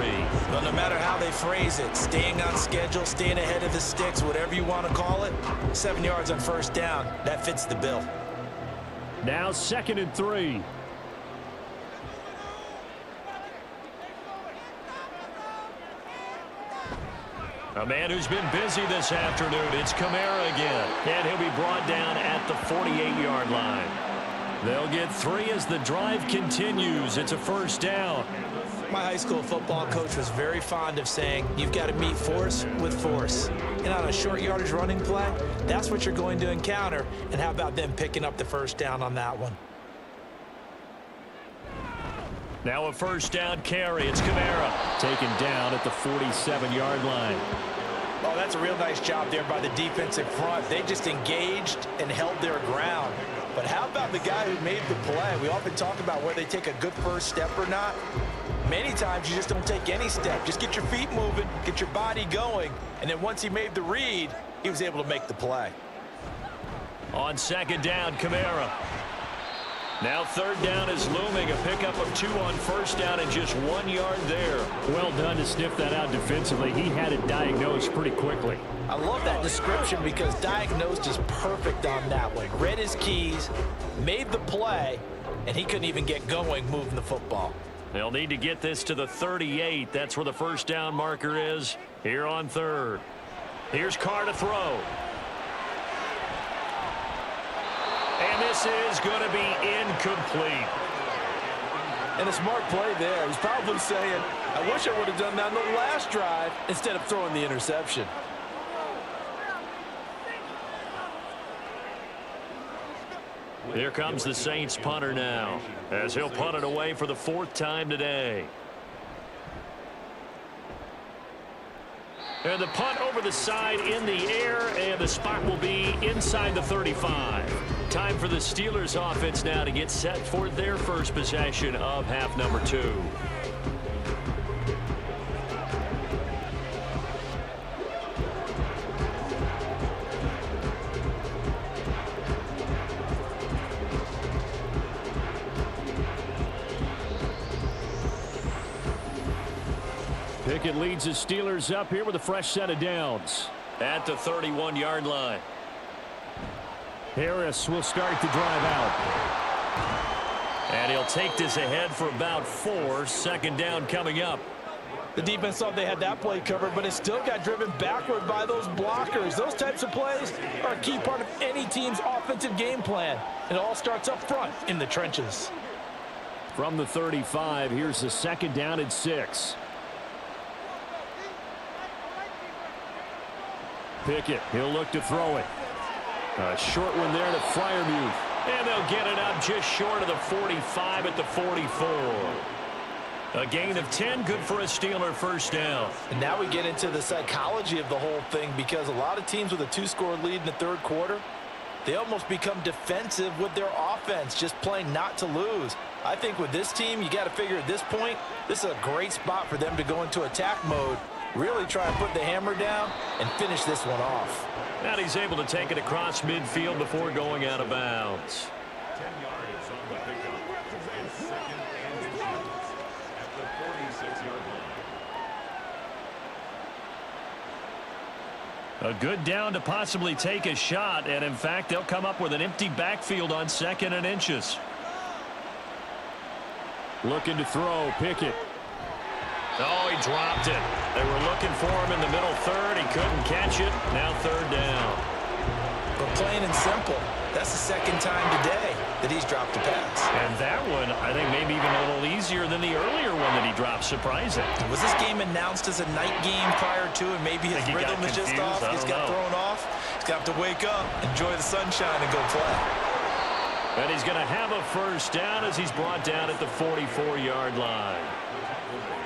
Well, no matter how they phrase it, staying on schedule, staying ahead of the sticks, whatever you want to call it, 7 yards on first down, that fits the bill. Now 2nd and 3. A man who's been busy this afternoon. It's Kamara again. And he'll be brought down at the 48-yard line. They'll get 3 as the drive continues. It's a first down. My high school football coach was very fond of saying, you've got to meet force with force. And on a short yardage running play, that's what you're going to encounter. And how about them picking up the first down on that one? Now a first down carry. It's Kamara. Taken down at the 47-yard line. Oh, that's a real nice job there by the defensive front. They just engaged and held their ground. But how about the guy who made the play? We often talk about whether they take a good first step or not. Many times you just don't take any step. Just get your feet moving, get your body going, and then once he made the read, he was able to make the play. On 2nd down, Kamara. Now 3rd down is looming. A pickup of 2 on first down and just 1 yard there. Well done to sniff that out defensively. He had it diagnosed pretty quickly. I love that description because diagnosed is perfect on that one. Read his keys, made the play, and he couldn't even get going moving the football. They'll need to get this to the 38. That's where the first down marker is here on 3rd. Here's Carr to throw. And this is going to be incomplete. And a smart play there. He's probably saying, I wish I would have done that on the last drive instead of throwing the interception. Here comes the Saints punter now, as he'll punt it away for the 4th time today. And the punt over the side in the air, and the spot will be inside the 35. Time for the Steelers offense now to get set for their first possession of half number 2. Pickett leads the Steelers up here with a fresh set of downs. At the 31-yard line. Harris will start the drive out. And he'll take this ahead for about 4. 2nd down coming up. The defense thought they had that play covered, but it still got driven backward by those blockers. Those types of plays are a key part of any team's offensive game plan. It all starts up front in the trenches. From the 35, here's the 2nd down and 6. Pickett, he'll look to throw it. A short one there to Freiermuth. And they'll get it up just short of the 45 at the 44. A gain of 10, good for a Steeler first down. And now we get into the psychology of the whole thing, because a lot of teams with a 2-score lead in the third quarter, they almost become defensive with their offense, just playing not to lose. I think with this team, you got to figure at this point, this is a great spot for them to go into attack mode, really try and put the hammer down and finish this one off. And he's able to take it across midfield before going out of bounds. 10 yards on the pickup. Second and inches at the 46-yard line. A good down to possibly take a shot, and in fact, they'll come up with an empty backfield on 2nd and inches. Looking to throw, Pickett. Oh, he dropped it. They were looking for him in the middle third. He couldn't catch it. Now 3rd down. But plain and simple, that's the second time today that he's dropped a pass. And that one, I think, maybe even a little easier than the earlier one that he dropped. Surprising. Was this game announced as a night game prior to, and maybe his rhythm is just off? He's got thrown off. He's got to wake up, enjoy the sunshine, and go play. And he's going to have a first down as he's brought down at the 44-yard line.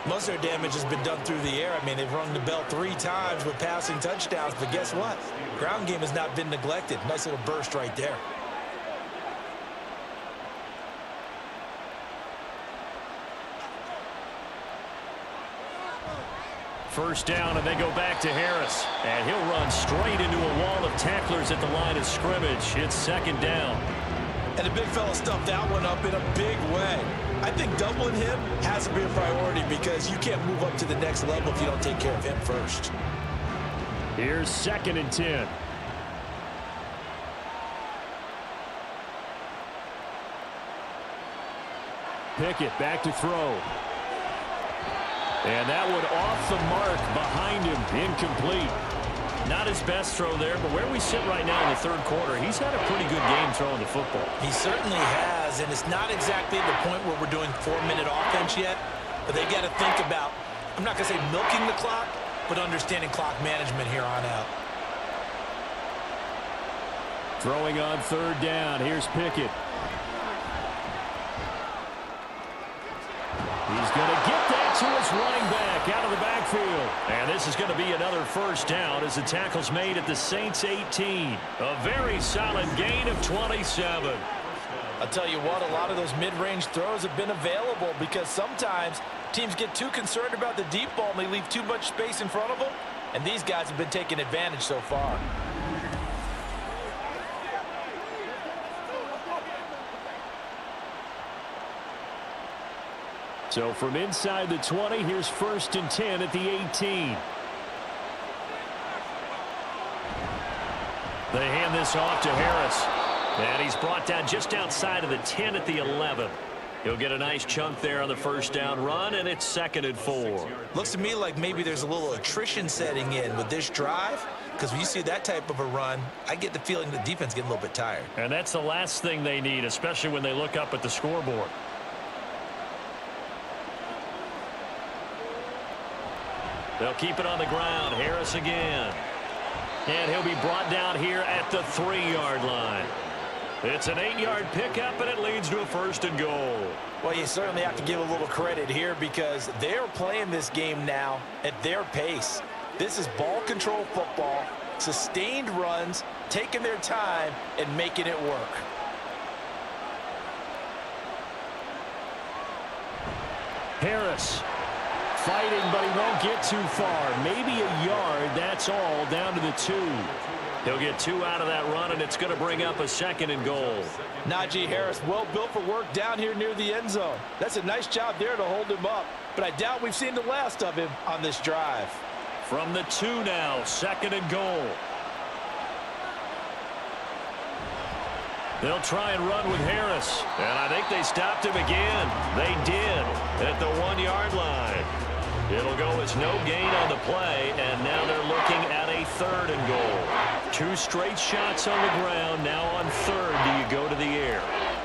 Most of their damage has been done through the air. I mean, they've rung the bell 3 times with passing touchdowns, but guess what? Ground game has not been neglected. Nice little burst right there. First down, and they go back to Harris. And he'll run straight into a wall of tacklers at the line of scrimmage. It's 2nd down. And the big fella stuffed that one up in a big way. I think doubling him has to be a priority, because you can't move up to the next level if you don't take care of him first. Here's 2nd and 10. Pickett back to throw. And that one off the mark behind him, incomplete. Not his best throw there, but where we sit right now in the 3rd quarter, he's had a pretty good game throwing the football. He certainly has, and it's not exactly the point where we're doing 4-minute offense yet, but they got to think about, I'm not going to say milking the clock, but understanding clock management here on out. Throwing on 3rd down, here's Pickett. He's going to get that to his running back out of the backfield. And this is going to be another first down as the tackle's made at the Saints 18. A very solid gain of 27. I'll tell you what, a lot of those mid-range throws have been available, because sometimes teams get too concerned about the deep ball and they leave too much space in front of them. And these guys have been taking advantage so far. So from inside the 20, here's 1st and 10 at the 18. They hand this off to Harris. And he's brought down just outside of the 10 at the 11. He'll get a nice chunk there on the first down run, and it's 2nd and 4. Looks to me like maybe there's a little attrition setting in with this drive, because when you see that type of a run, I get the feeling the defense getting a little bit tired. And that's the last thing they need, especially when they look up at the scoreboard. They'll keep it on the ground. Harris again. And he'll be brought down here at the 3-yard line. It's an 8-yard pickup, and it leads to a 1st and goal. Well, you certainly have to give a little credit here, because they're playing this game now at their pace. This is ball control football, sustained runs, taking their time, and making it work. Harris fighting, but he won't get too far. Maybe a yard, that's all, down to the 2. He'll get 2 out of that run, and it's going to bring up a 2nd and goal. Najee Harris, well built for work down here near the end zone. That's a nice job there to hold him up, but I doubt we've seen the last of him on this drive. From the 2 now, 2nd and goal. They'll try and run with Harris, and I think they stopped him again. They did at the 1-yard line. It'll go as no gain on the play, and now they're looking at a 3rd and goal. 2 straight shots on the ground. Now on 3rd, do you go to the air?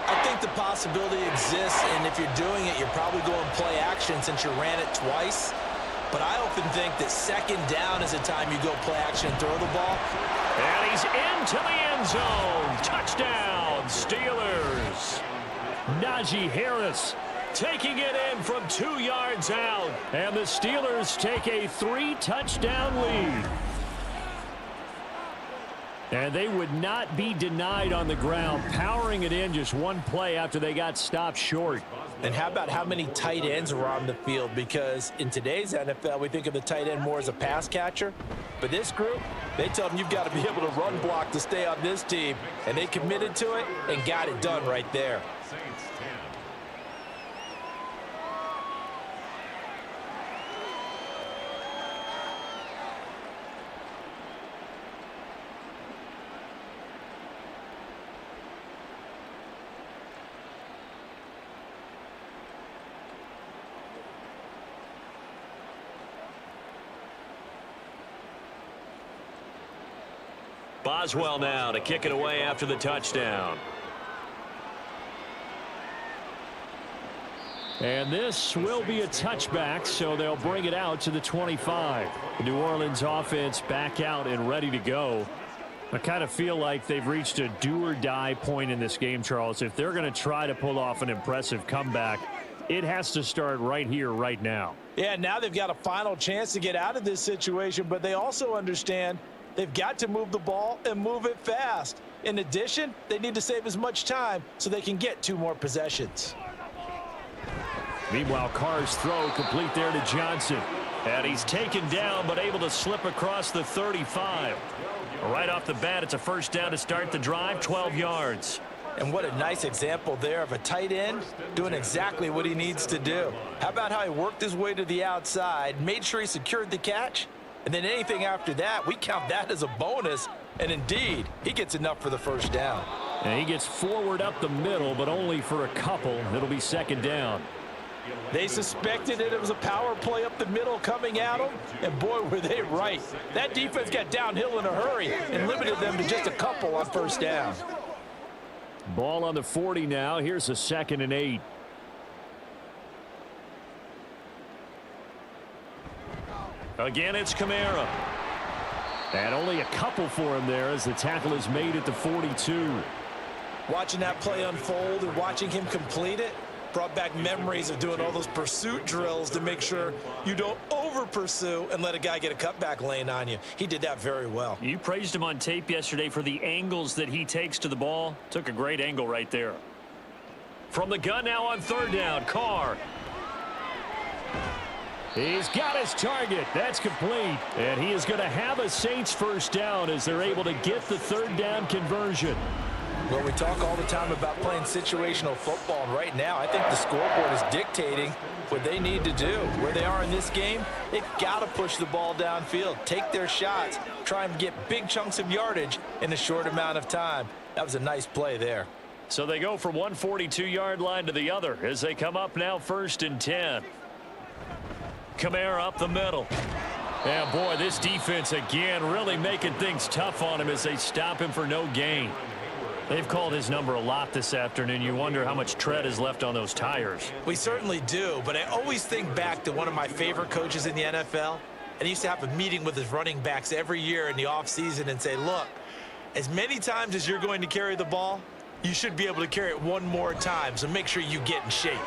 I think the possibility exists, and if you're doing it, you're probably going play action since you ran it twice. But I often think that 2nd down is the time you go play action and throw the ball. And he's into the end zone. Touchdown, Steelers. Najee Harris taking it in from 2 yards out. And the Steelers take a 3-touchdown lead. And they would not be denied on the ground, powering it in just one play after they got stopped short. And how about how many tight ends were on the field? Because in today's NFL, we think of the tight end more as a pass catcher. But this group, they tell them you've got to be able to run block to stay on this team. And they committed to it and got it done right there. Boswell now to kick it away after the touchdown. And this will be a touchback, so they'll bring it out to the 25. The New Orleans offense back out and ready to go. I kind of feel like they've reached a do-or-die point in this game, Charles. If they're going to try to pull off an impressive comeback, it has to start right here, right now. Yeah, now they've got a final chance to get out of this situation, but they also understand they've got to move the ball and move it fast. In addition, they need to save as much time so they can get 2 more possessions. Meanwhile, Carr's throw complete there to Johnson. And he's taken down but able to slip across the 35. Right off the bat, it's a first down to start the drive, 12 yards. And what a nice example there of a tight end doing exactly what he needs to do. How about how he worked his way to the outside, made sure he secured the catch, and then anything after that, we count that as a bonus. And indeed, he gets enough for the first down. And he gets forward up the middle, but only for a couple. It'll be second down. They suspected it was a power play up the middle coming at them, and boy, were they right. That defense got downhill in a hurry and limited them to just a couple on first down. Ball on the 40 now. Here's a 2nd and 8. Again, it's Kamara. And only a couple for him there as the tackle is made at the 42. Watching that play unfold and watching him complete it brought back memories of doing all those pursuit drills to make sure you don't over-pursue and let a guy get a cutback lane on you. He did that very well. You praised him on tape yesterday for the angles that he takes to the ball. Took a great angle right there. From the gun now on 3rd down, Carr. He's got his target. That's complete. And he is going to have a Saints first down as they're able to get the 3rd down conversion. Well, we talk all the time about playing situational football, and right now I think the scoreboard is dictating what they need to do. Where they are in this game, they've got to push the ball downfield, take their shots, try and get big chunks of yardage in a short amount of time. That was a nice play there. So they go from one 42-yard line to the other as they come up now 1st and 10. Kamara up the middle. And boy, this defense again really making things tough on him as they stop him for no gain. They've called his number a lot this afternoon. You wonder how much tread is left on those tires. We certainly do, but I always think back to one of my favorite coaches in the NFL. And he used to have a meeting with his running backs every year in the offseason and say, look, as many times as you're going to carry the ball, you should be able to carry it one more time, so make sure you get in shape.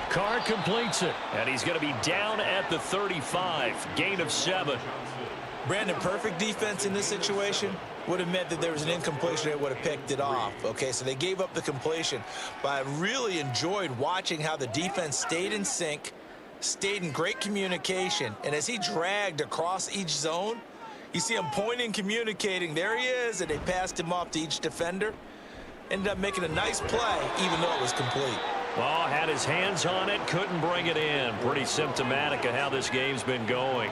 Carr completes it, and he's going to be down at the 35. Gain of 7. Brandon, perfect defense in this situation would have meant that there was an incompletion that would have picked it off. Okay, so they gave up the completion. But I really enjoyed watching how the defense stayed in sync, stayed in great communication, and as he dragged across each zone, you see him pointing, communicating. There he is, and they passed him off to each defender. Ended up making a nice play, even though it was complete. Well, had his hands on it, couldn't bring it in. Pretty symptomatic of how this game's been going.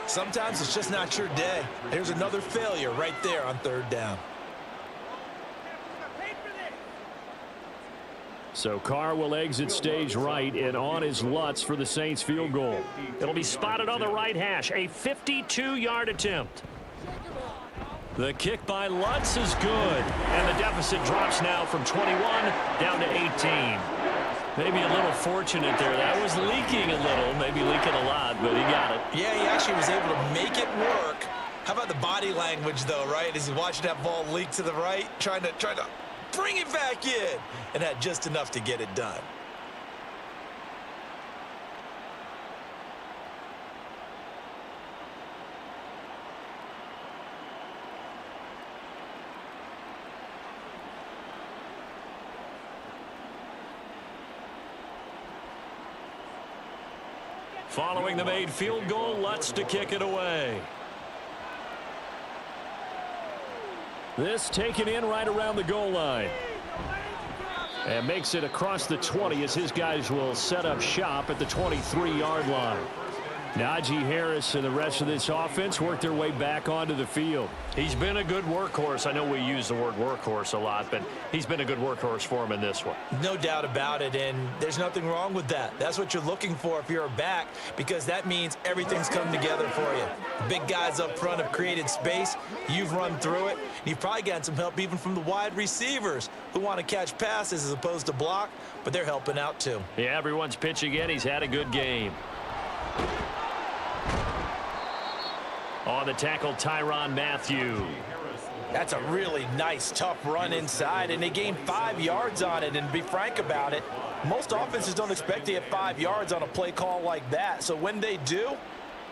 Sometimes it's just not your day. Here's another failure right there on 3rd down. So Carr will exit stage right, and on is Lutz for the Saints field goal. It'll be spotted on the right hash, a 52-yard attempt. The kick by Lutz is good, and the deficit drops now from 21 down to 18. Maybe a little fortunate there. That was leaking a little, maybe leaking a lot, but he got it. Yeah, he actually was able to make it work. How about the body language, though, right? As he's watching that ball leak to the right, trying to bring it back in, and had just enough to get it done. Following the made field goal, Lutz to kick it away. This taken in right around the goal line. And makes it across the 20 as his guys will set up shop at the 23-yard line. Najee Harris and the rest of this offense work their way back onto the field. He's been a good workhorse. I know we use the word workhorse a lot, but he's been a good workhorse for him in this one. No doubt about it, and there's nothing wrong with that. That's what you're looking for if you're a back, because that means everything's come together for you. The big guys up front have created space. You've run through it. And you've probably gotten some help even from the wide receivers who want to catch passes as opposed to block, but they're helping out too. Yeah, everyone's pitching in. He's had a good game. On the tackle, Tyrann Mathieu. That's a really nice, tough run inside, and they gained 5 yards on it. And to be frank about it, most offenses don't expect to get 5 yards on a play call like that. So when they do,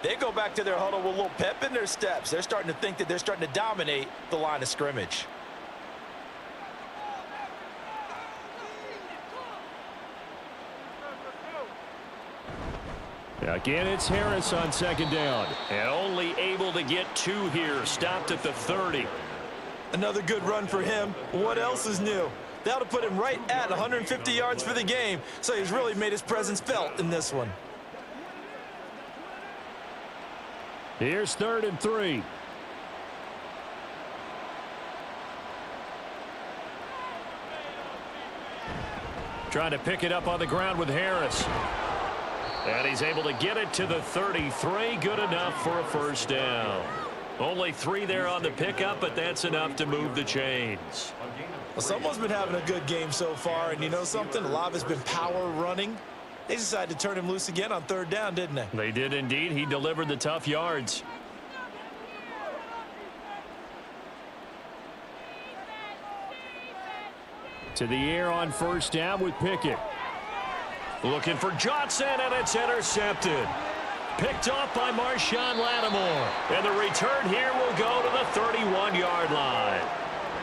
they go back to their huddle with a little pep in their steps. They're starting to think that they're starting to dominate the line of scrimmage. Again, it's Harris on second down. And only able to get 2 here. Stopped at the 30. Another good run for him. What else is new? That'll put him right at 150 yards for the game. So he's really made his presence felt in this one. Here's 3rd and 3. Trying to pick it up on the ground with Harris. And he's able to get it to the 33. Good enough for a first down. Only 3 there on the pickup, but that's enough to move the chains. Well, someone's been having a good game so far, and you know something? A lot of it's been power running. They decided to turn him loose again on 3rd down, didn't they? They did indeed. He delivered the tough yards. To the air on 1st down with Pickett. Looking for Johnson, and it's intercepted. Picked off by Marshawn Lattimore. And the return here will go to the 31-yard line.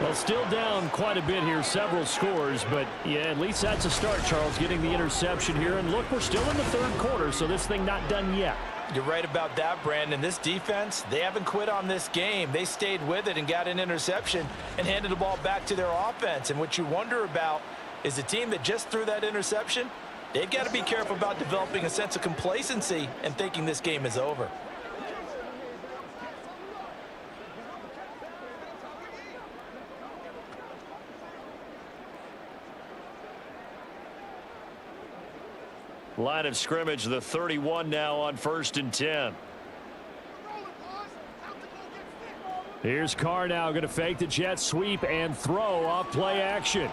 Well, still down quite a bit here, several scores, but yeah, at least that's a start, Charles, getting the interception here. And look, we're still in the 3rd quarter, so this thing not done yet. You're right about that, Brandon. This defense, they haven't quit on this game. They stayed with it and got an interception and handed the ball back to their offense. And what you wonder about is the team that just threw that interception, they've got to be careful about developing a sense of complacency and thinking this game is over. Line of scrimmage, the 31 now on 1st and 10. Here's Carr now going to fake the jet sweep and throw off play action.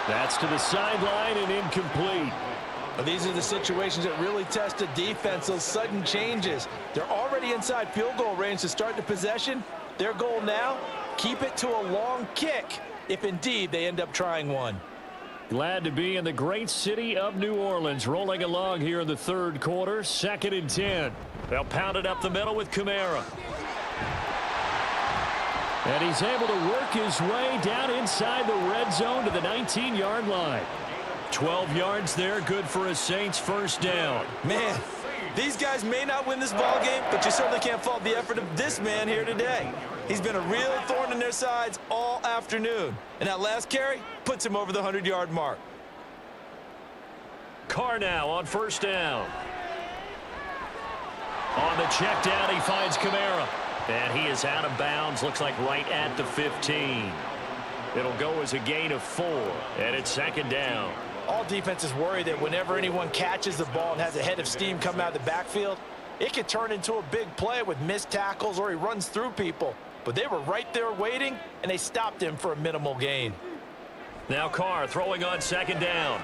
That's to the sideline and incomplete. Well, these are the situations that really test a defense, those sudden changes. They're already inside field goal range to start the possession. Their goal now, keep it to a long kick, if indeed they end up trying one. Glad to be in the great city of New Orleans, rolling along here in the 3rd quarter, 2nd and 10. They'll pound it up the middle with Kamara. And he's able to work his way down inside the red zone to the 19-yard line. 12 yards there, good for a Saints first down. Man, these guys may not win this ball game, but you certainly can't fault the effort of this man here today. He's been a real thorn in their sides all afternoon. And that last carry puts him over the 100-yard mark. Carr now on 1st down. On the check down, he finds Kamara. And he is out of bounds, looks like right at the 15. It'll go as a gain of 4, and it's 2nd down. All defenses worry that whenever anyone catches the ball and has a head of steam come out of the backfield, it could turn into a big play with missed tackles or he runs through people. But they were right there waiting, and they stopped him for a minimal gain. Now Carr throwing on 2nd down.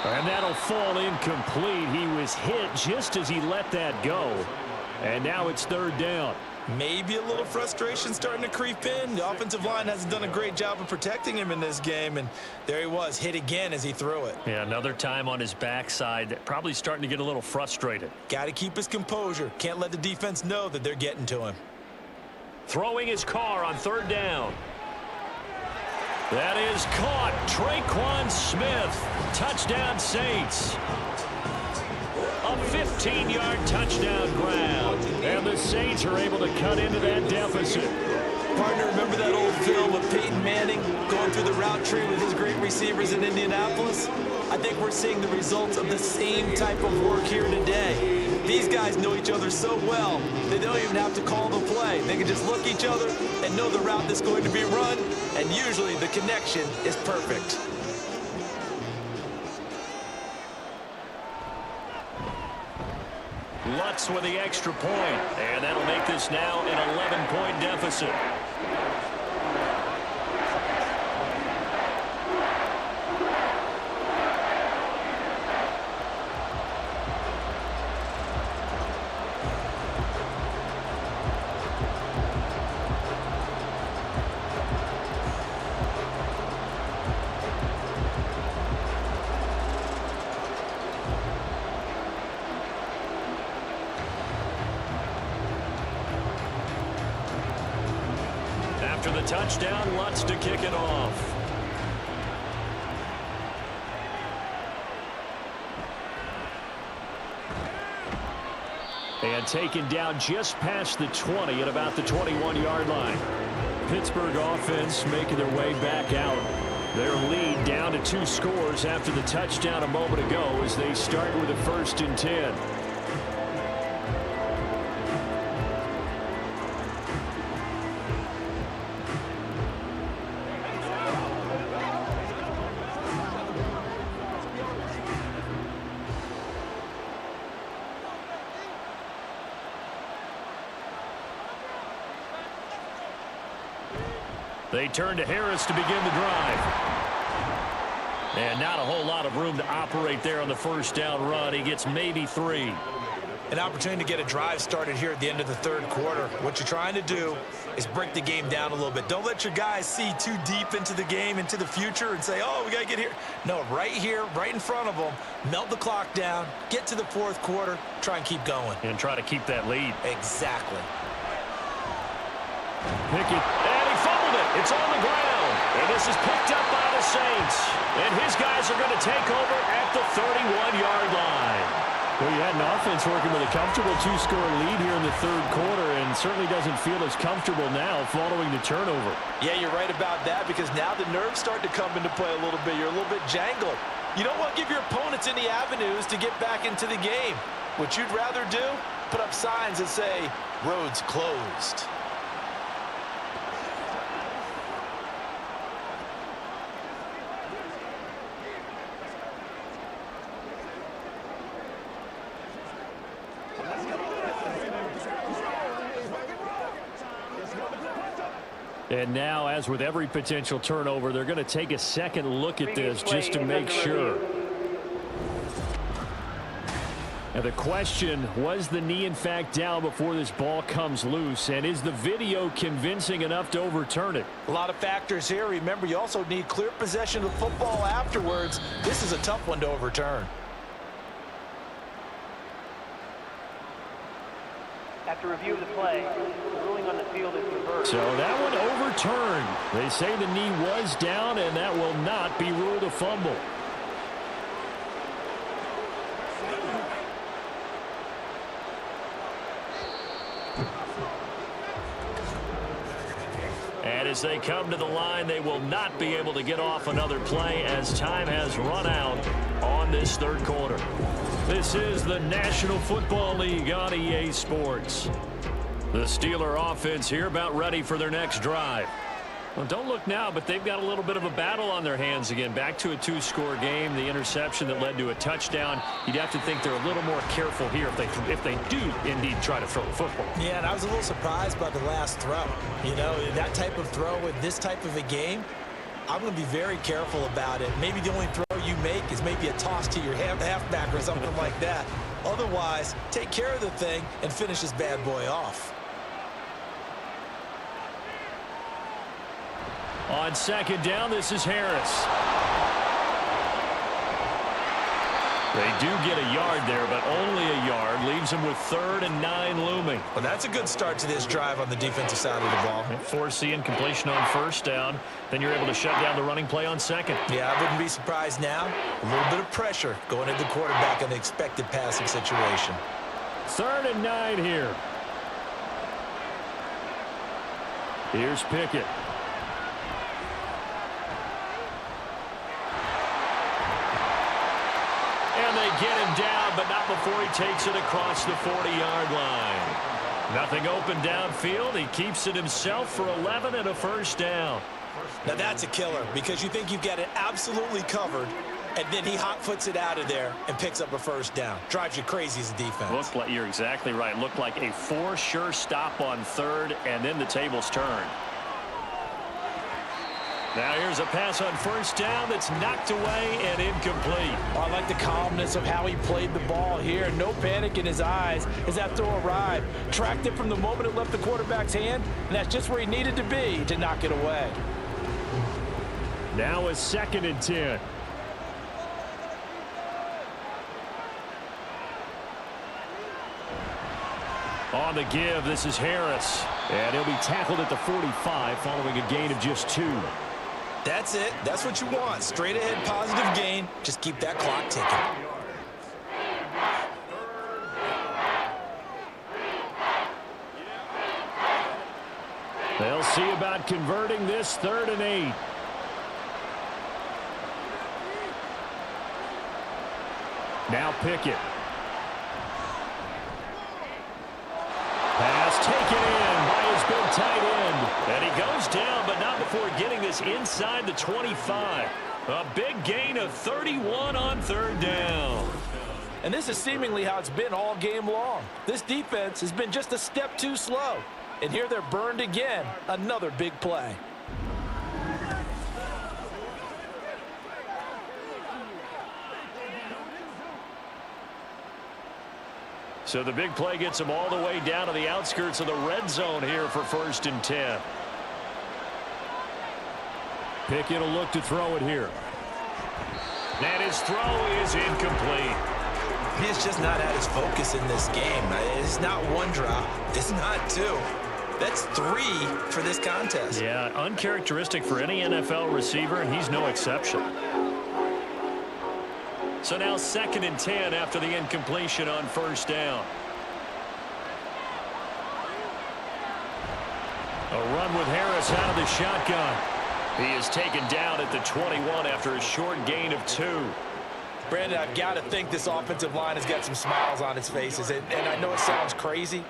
And that'll fall incomplete. He was hit just as he let that go. And now it's 3rd down. Maybe a little frustration starting to creep in. The offensive line hasn't done a great job of protecting him in this game, and there he was, hit again as he threw it. Yeah, another time on his backside, probably starting to get a little frustrated. Got to keep his composure. Can't let the defense know that they're getting to him. Throwing his Carr on 3rd down. That is caught. Traquan Smith. Touchdown, Saints. A 15-yard touchdown grab. And the Saints are able to cut into that deficit. Partner, remember that old film of Peyton Manning going through the route tree with his great receivers in Indianapolis? I think we're seeing the results of the same type of work here today. These guys know each other so well, they don't even have to call the play. They can just look each other and know the route that's going to be run, and usually the connection is perfect. Lutz with the extra point, and that'll make this now an 11-point deficit. After the touchdown, Lutz to kick it off. And taken down just past the 20 at about the 21-yard line. Pittsburgh offense making their way back out. Their lead down to 2 scores after the touchdown a moment ago as they start with a 1st and 10. They turn to Harris to begin the drive. And not a whole lot of room to operate there on the 1st down run. He gets maybe 3. An opportunity to get a drive started here at the end of the 3rd quarter. What you're trying to do is break the game down a little bit. Don't let your guys see too deep into the game, into the future, and say, oh, we got to get here. No, right here, right in front of them, melt the clock down, get to the 4th quarter, try and keep going. And try to keep that lead. Exactly. Pickett, and he fumbled it. It's on the ground. And this is picked up by the Saints. And his guys are going to take over at the 31-yard line. Well, you had an offense working with a comfortable 2-score lead here in the 3rd quarter and certainly doesn't feel as comfortable now following the turnover. Yeah, you're right about that because now the nerves start to come into play a little bit. You're a little bit jangled. You don't want to give your opponents any avenues to get back into the game. What you'd rather do, put up signs that say, roads closed. And now, as with every potential turnover, they're going to take a second look at this just to make sure. Now the question, was the knee in fact down before this ball comes loose? And is the video convincing enough to overturn it? A lot of factors here. Remember, you also need clear possession of the football afterwards. This is a tough one to overturn. After review of the play, the ruling on the field is reversed. So that one overturned. They say the knee was down, and that will not be ruled a fumble. And as they come to the line, they will not be able to get off another play as time has run out on this 3rd quarter. This is the National Football League on EA Sports. The Steeler offense here about ready for their next drive. Well, don't look now, but they've got a little bit of a battle on their hands again. Back to a 2-score game. The interception that led to a touchdown. You'd have to think they're a little more careful here if they do indeed try to throw the football. Yeah, and I was a little surprised by the last throw. You know, that type of throw in this type of a game, I'm going to be very careful about it. Maybe the only throw you make is maybe a toss to your halfback or something like that. Otherwise, take care of the thing and finish this bad boy off. On 2nd down, this is Harris. They do get a yard there, but only a yard. Leaves them with 3rd and 9 looming. Well, that's a good start to this drive on the defensive side of the ball. Force the incompletion on 1st down. Then you're able to shut down the running play on 2nd. Yeah, I wouldn't be surprised now. A little bit of pressure going into the quarterback in the expected passing situation. 3rd and 9 here. Here's Pickett. And they get him down, but not before he takes it across the 40-yard line. Nothing open downfield. He keeps it himself for 11 and a 1st down. Now that's a killer because you think you've got it absolutely covered, and then he hot-foots it out of there and picks up a 1st down. Drives you crazy as a defense. Looked like, you're exactly right. Looked like a sure stop on 3rd, and then the tables turned. Now here's a pass on 1st down that's knocked away and incomplete. Oh, I like the calmness of how he played the ball here. No panic in his eyes as that throw arrived. Tracked it from the moment it left the quarterback's hand, and that's just where he needed to be to knock it away. Now a 2nd and 10. On the give, this is Harris. And he'll be tackled at the 45 following a gain of just 2. That's it. That's what you want. Straight ahead positive gain. Just keep that clock ticking. They'll see about converting this 3rd and 8. Now Pickett. Pass taken in by his big tight end. And he goes down, but not before getting this inside the 25. A big gain of 31 on 3rd down. And this is seemingly how it's been all game long. This defense has been just a step too slow. And here they're burned again. Another big play. So the big play gets him all the way down to the outskirts of the red zone here for 1st and 10. Pickett will look to throw it here. And his throw is incomplete. He's just not at his focus in this game. It's not 1 drop. It's not 2. That's 3 for this contest. Yeah, uncharacteristic for any NFL receiver, and he's no exception. So now 2nd and 10 after the incompletion on 1st down. A run with Harris out of the shotgun. He is taken down at the 21 after a short gain of 2. Brandon, I've got to think this offensive line has got some smiles on its faces. And I know it sounds crazy,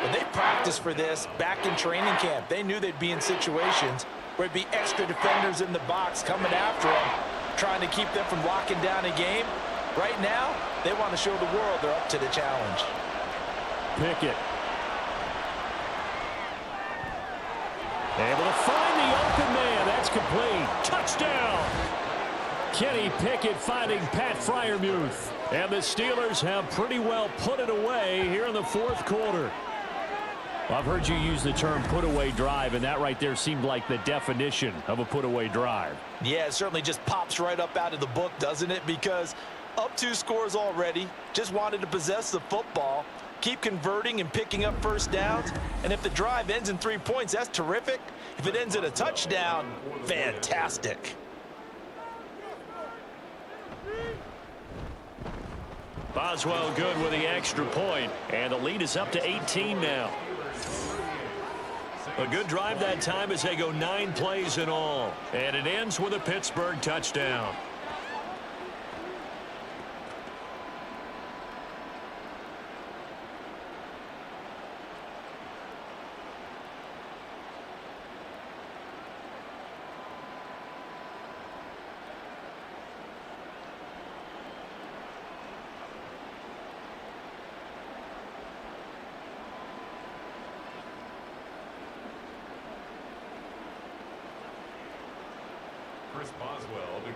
but they practiced for this back in training camp. They knew they'd be in situations where it'd be extra defenders in the box coming after them, trying to keep them from locking down a game. Right now, they want to show the world they're up to the challenge. Pickett. Able to find the open man. That's complete. Touchdown. Kenny Pickett finding Pat Freiermuth. And the Steelers have pretty well put it away here in the 4th quarter. Well, I've heard you use the term put-away drive, and that right there seemed like the definition of a put-away drive. Yeah, it certainly just pops right up out of the book, doesn't it? Because up 2 scores already, just wanted to possess the football, keep converting and picking up 1st downs. And if the drive ends in 3 points, that's terrific. If it ends in a touchdown, fantastic. Boswell good with the extra point, and the lead is up to 18 now. A good drive that time as they go 9 plays in all, and it ends with a Pittsburgh touchdown.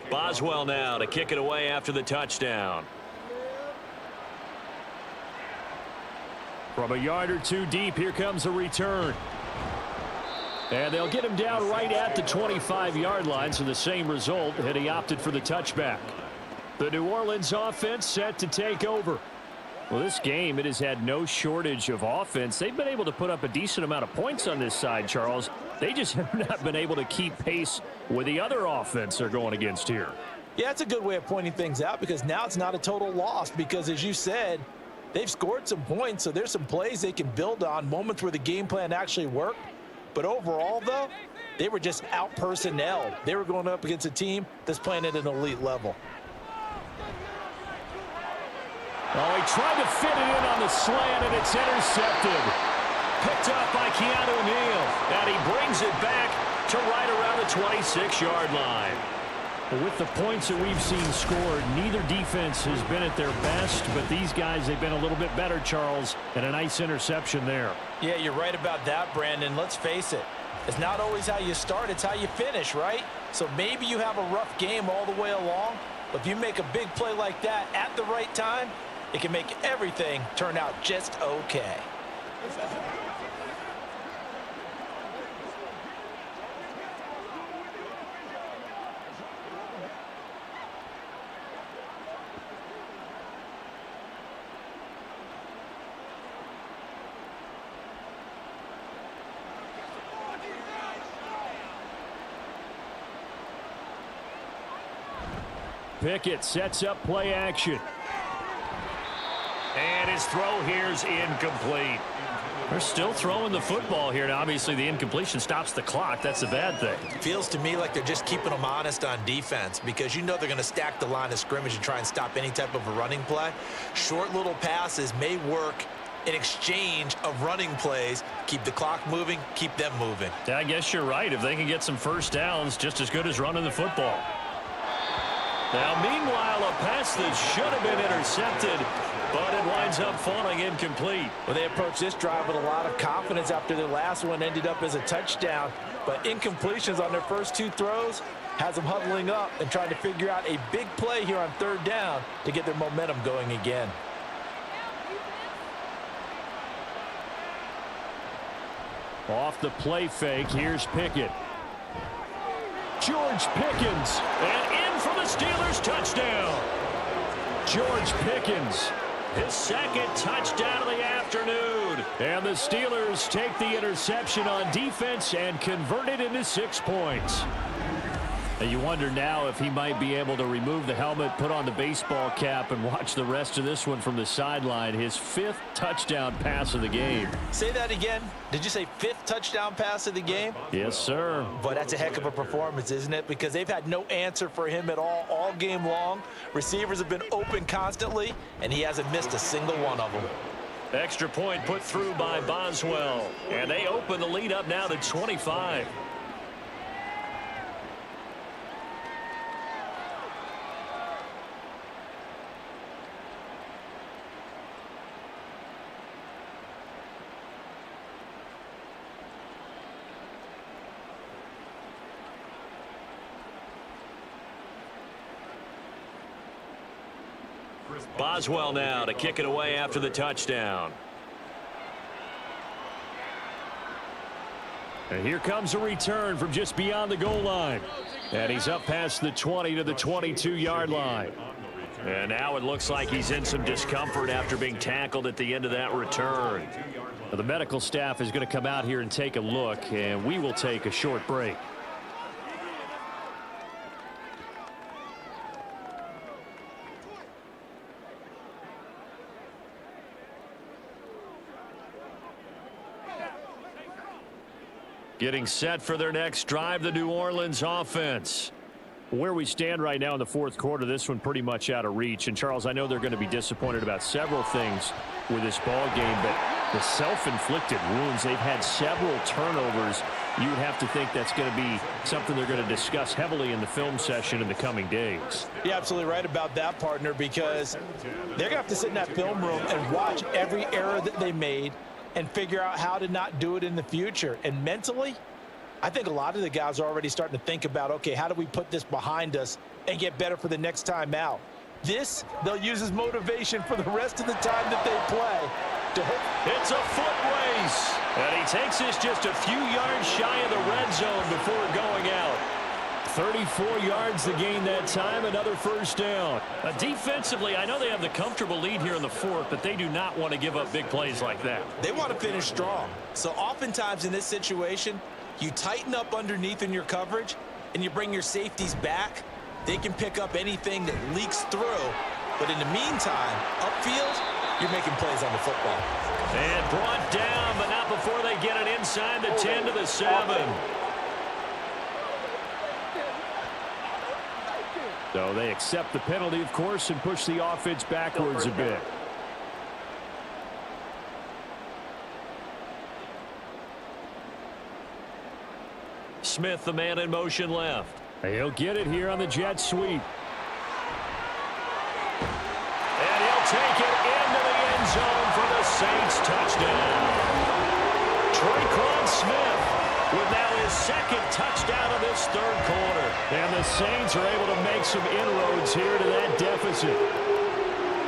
Boswell now to kick it away after the touchdown. From a yard or 2 deep, here comes a return. And they'll get him down right at the 25-yard line, so the same result had he opted for the touchback. The New Orleans offense set to take over. Well, this game, it has had no shortage of offense. They've been able to put up a decent amount of points on this side, Charles. They just have not been able to keep pace with the other offense they're going against here. Yeah, that's a good way of pointing things out because now it's not a total loss because, as you said, they've scored some points, so there's some plays they can build on, moments where the game plan actually worked. But overall, though, they were just out-personnelled. They were going up against a team that's playing at an elite level. Oh, he tried to fit it in on the slant, and it's intercepted. Picked up by Keanu Neal, and he brings it back to right around the 26-yard line. With the points that we've seen scored, neither defense has been at their best, but these guys, they've been a little bit better, Charles, and a nice interception there. Yeah, you're right about that, Brandon. Let's face it. It's not always how you start, it's how you finish, right? So maybe you have a rough game all the way along, but if you make a big play like that at the right time, it can make everything turn out just okay. Pickett sets up play action. And his throw here's incomplete. They're still throwing the football here. Now, obviously, the incompletion stops the clock. That's a bad thing. Feels to me like they're just keeping them honest on defense because you know they're going to stack the line of scrimmage and try and stop any type of a running play. Short little passes may work in exchange of running plays. Keep the clock moving, keep them moving. I guess you're right. If they can get some first downs, just as good as running the football. Now, meanwhile, a pass that should have been intercepted, but it winds up falling incomplete. Well, they approached this drive with a lot of confidence after their last one ended up as a touchdown. But incompletions on their first two throws has them huddling up and trying to figure out a big play here on third down to get their momentum going again. Off the play fake, here's Pickett. George Pickens, and in for the Steelers touchdown. George Pickens, his second touchdown of the afternoon. And the Steelers take the interception on defense and convert it into 6 points. And you wonder now if he might be able to remove the helmet, put on the baseball cap, and watch the rest of this one from the sideline. His 5th touchdown pass of the game. Say that again. Did you say 5th touchdown pass of the game? Yes, sir. But that's a heck of a performance, isn't it? Because they've had no answer for him at all game long. Receivers have been open constantly, and he hasn't missed a single one of them. Extra point put through by Boswell. And they open the lead up now to 25. Boswell now to kick it away after the touchdown. And here comes a return from just beyond the goal line. And he's up past the 20 to the 22-yard line. And now it looks like he's in some discomfort after being tackled at the end of that return. Now, the medical staff is going to come out here and take a look, and we will take a short break. Getting set for their next drive, the New Orleans offense. Where we stand right now in the fourth quarter, this one pretty much out of reach. And, Charles, I know they're going to be disappointed about several things with this ball game, but the self-inflicted wounds, they've had several turnovers. You would have to think that's going to be something they're going to discuss heavily in the film session in the coming days. You're absolutely right about that, partner, because they're going to have to sit in that film room and watch every error that they made and figure out how to not do it in the future. And mentally, I think a lot of the guys are already starting to think about, okay, how do we put this behind us and get better for the next time out? This, they'll use as motivation for the rest of the time that they play. It's a foot race. And he takes this just a few yards shy of the red zone before going out. 34 yards to gain that time, another first down. Defensively, I know they have the comfortable lead here in the fourth, but they do not want to give up big plays like that. They want to finish strong. So oftentimes in this situation, you tighten up underneath in your coverage, and you bring your safeties back. They can pick up anything that leaks through. But in the meantime, upfield, you're making plays on the football. And brought down, but not before they get it inside the 10 to the 7. So they accept the penalty, of course, and push the offense backwards a bit. Smith, the man in motion left. He'll get it here on the jet sweep. And he'll take it into the end zone for the Saints touchdown. Tre'Quan Smith with now his second touchdown of this third quarter. And the Saints are able to make some inroads here to that deficit.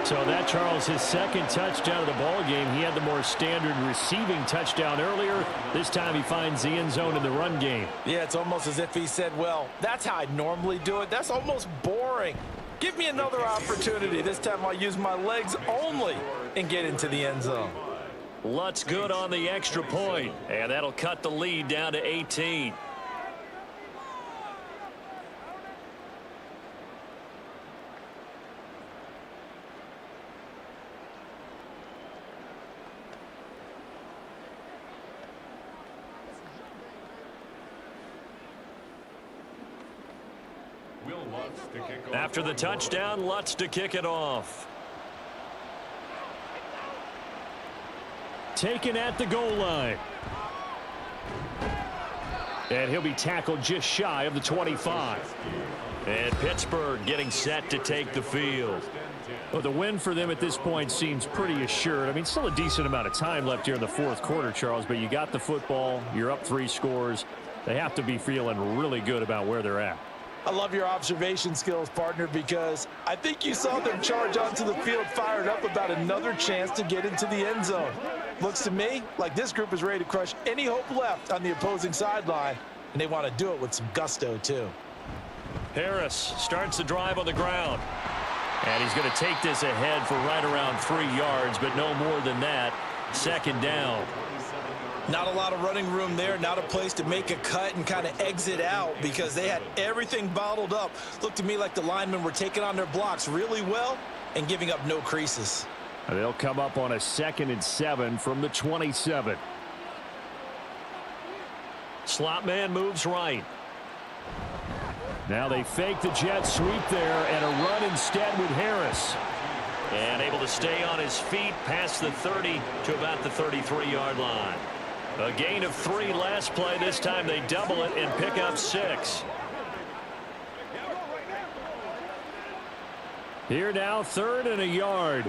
So that, Charles, his second touchdown of the ball game. He had the more standard receiving touchdown earlier. This time he finds the end zone in the run game. Yeah, it's almost as if he said, well, that's how I normally do it. That's almost boring. Give me another opportunity. This time I'll use my legs only and get into the end zone. Lutz good on the extra point, and that'll cut the lead down to 18. After the touchdown, Lutz to kick it off. Taken at the goal line. And he'll be tackled just shy of the 25. And Pittsburgh getting set to take the field. Well, the win for them at this point seems pretty assured. I mean, still a decent amount of time left here in the fourth quarter, Charles, but you got the football. You're up 3 scores. They have to be feeling really good about where they're at. I love your observation skills, partner, because I think you saw them charge onto the field fired up about another chance to get into the end zone. Looks to me like this group is ready to crush any hope left on the opposing sideline, and they want to do it with some gusto, too. Harris starts the drive on the ground. And he's going to take this ahead for right around 3 yards, but no more than that. Second down. Not a lot of running room there, not a place to make a cut and kind of exit out because they had everything bottled up. Looked to me like the linemen were taking on their blocks really well and giving up no creases. They'll come up on a 2nd and 7 from the 27. Slot man moves right. Now they fake the jet sweep there and a run instead with Harris. And able to stay on his feet past the 30 to about the 33-yard line. A gain of 3 last play. This time they double it and pick up 6. Here now, 3rd and a yard.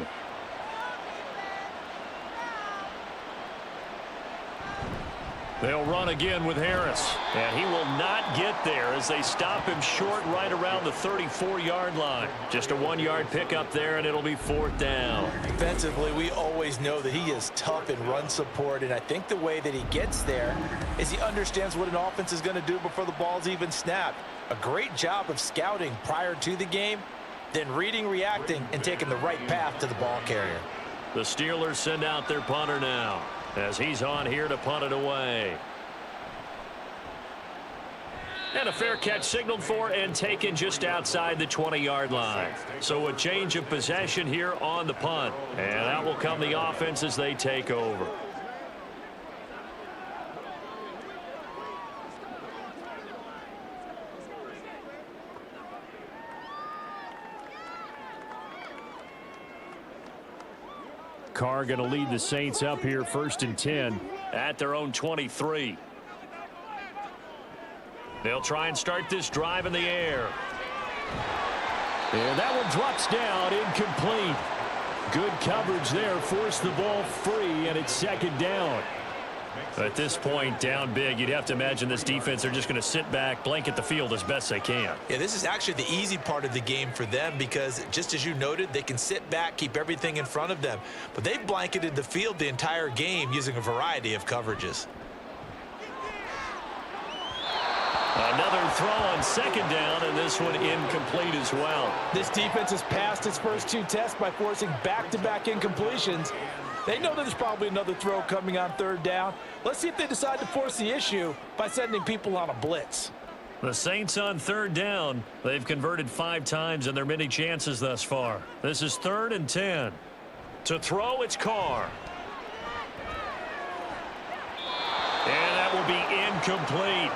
They'll run again with Harris. And he will not get there as they stop him short right around the 34-yard line. Just a 1-yard pickup there, and it'll be 4th down. Defensively, we always know that he is tough in run support, and I think the way that he gets there is he understands what an offense is going to do before the ball's even snapped. A great job of scouting prior to the game, then reading, reacting, and taking the right path to the ball carrier. The Steelers send out their punter now, as he's on here to punt it away. And a fair catch signaled for and taken just outside the 20-yard line. So a change of possession here on the punt. And out will come the offense as they take over. Carr going to lead the Saints up here 1st and 10. At their own 23. They'll try and start this drive in the air. And that one drops down, incomplete. Good coverage there, forced the ball free, and it's 2nd down. At this point, down big, you'd have to imagine this defense, they're just going to sit back, blanket the field as best they can. Yeah, this is actually the easy part of the game for them because, just as you noted, they can sit back, keep everything in front of them. But they've blanketed the field the entire game using a variety of coverages. Another Another throw on second down, and this one incomplete as well. This defense has passed its first 2 tests by forcing back-to-back incompletions. They know there's probably another throw coming on third down. Let's see if they decide to force the issue by sending people on a blitz. The Saints on third down. They've converted 5 times in their many chances thus far. This is 3rd and 10. To throw, it's Carr. And that will be incomplete.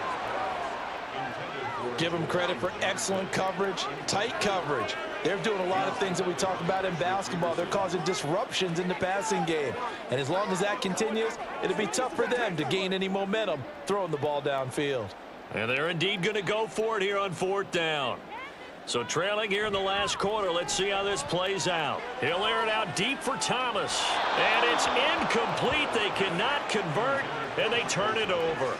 Give them credit for excellent coverage, tight coverage. They're doing a lot of things that we talk about in basketball. They're causing disruptions in the passing game. And as long as that continues, it'll be tough for them to gain any momentum throwing the ball downfield. And they're indeed going to go for it here on 4th down. So trailing here in the last quarter, let's see how this plays out. He'll air it out deep for Thomas. And it's incomplete. They cannot convert, and they turn it over.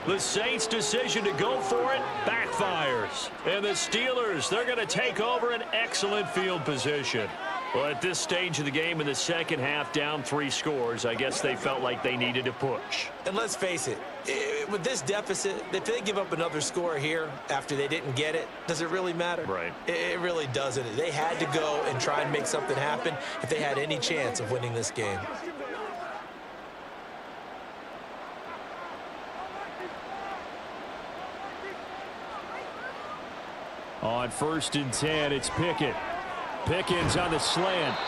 The Saints' decision to go for it backfires. And the Steelers, they're going to take over an excellent field position. Well, at this stage of the game in the second half, down 3 scores, I guess they felt like they needed to push. And let's face it, with this deficit, if they give up another score here after they didn't get it, does it really matter? Right. It really doesn't. They had to go and try and make something happen if they had any chance of winning this game. On 1st and 10, it's Pickett. Pickens on the slant.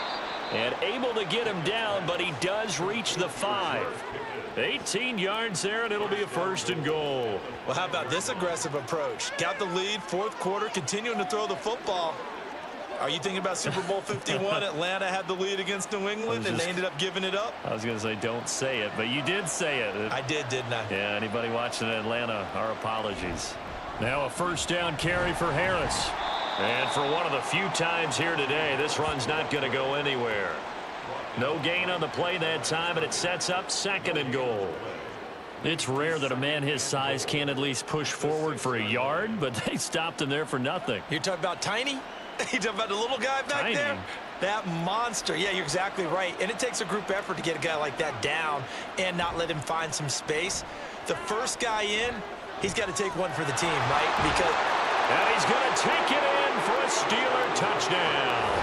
And able to get him down, but he does reach the 5. 18 yards there, and it'll be a 1st and goal. Well, how about this aggressive approach? Got the lead, 4th quarter, continuing to throw the football. Are you thinking about Super Bowl 51? Atlanta had the lead against New England, and they ended up giving it up? I was going to say don't say it, but you did say it. I did, didn't I? Yeah, anybody watching Atlanta, our apologies. Now a 1st down carry for Harris. And for one of the few times here today, this run's not going to go anywhere. No gain on the play that time, and it sets up 2nd and goal. It's rare that a man his size can't at least push forward for a yard, but they stopped him there for nothing. You're talking about Tiny? You're talking about the little guy back there? That monster. Yeah, you're exactly right. And it takes a group effort to get a guy like that down and not let him find some space. The first guy in, he's got to take one for the team, right? Because... And he's going to take it in for a Steeler touchdown.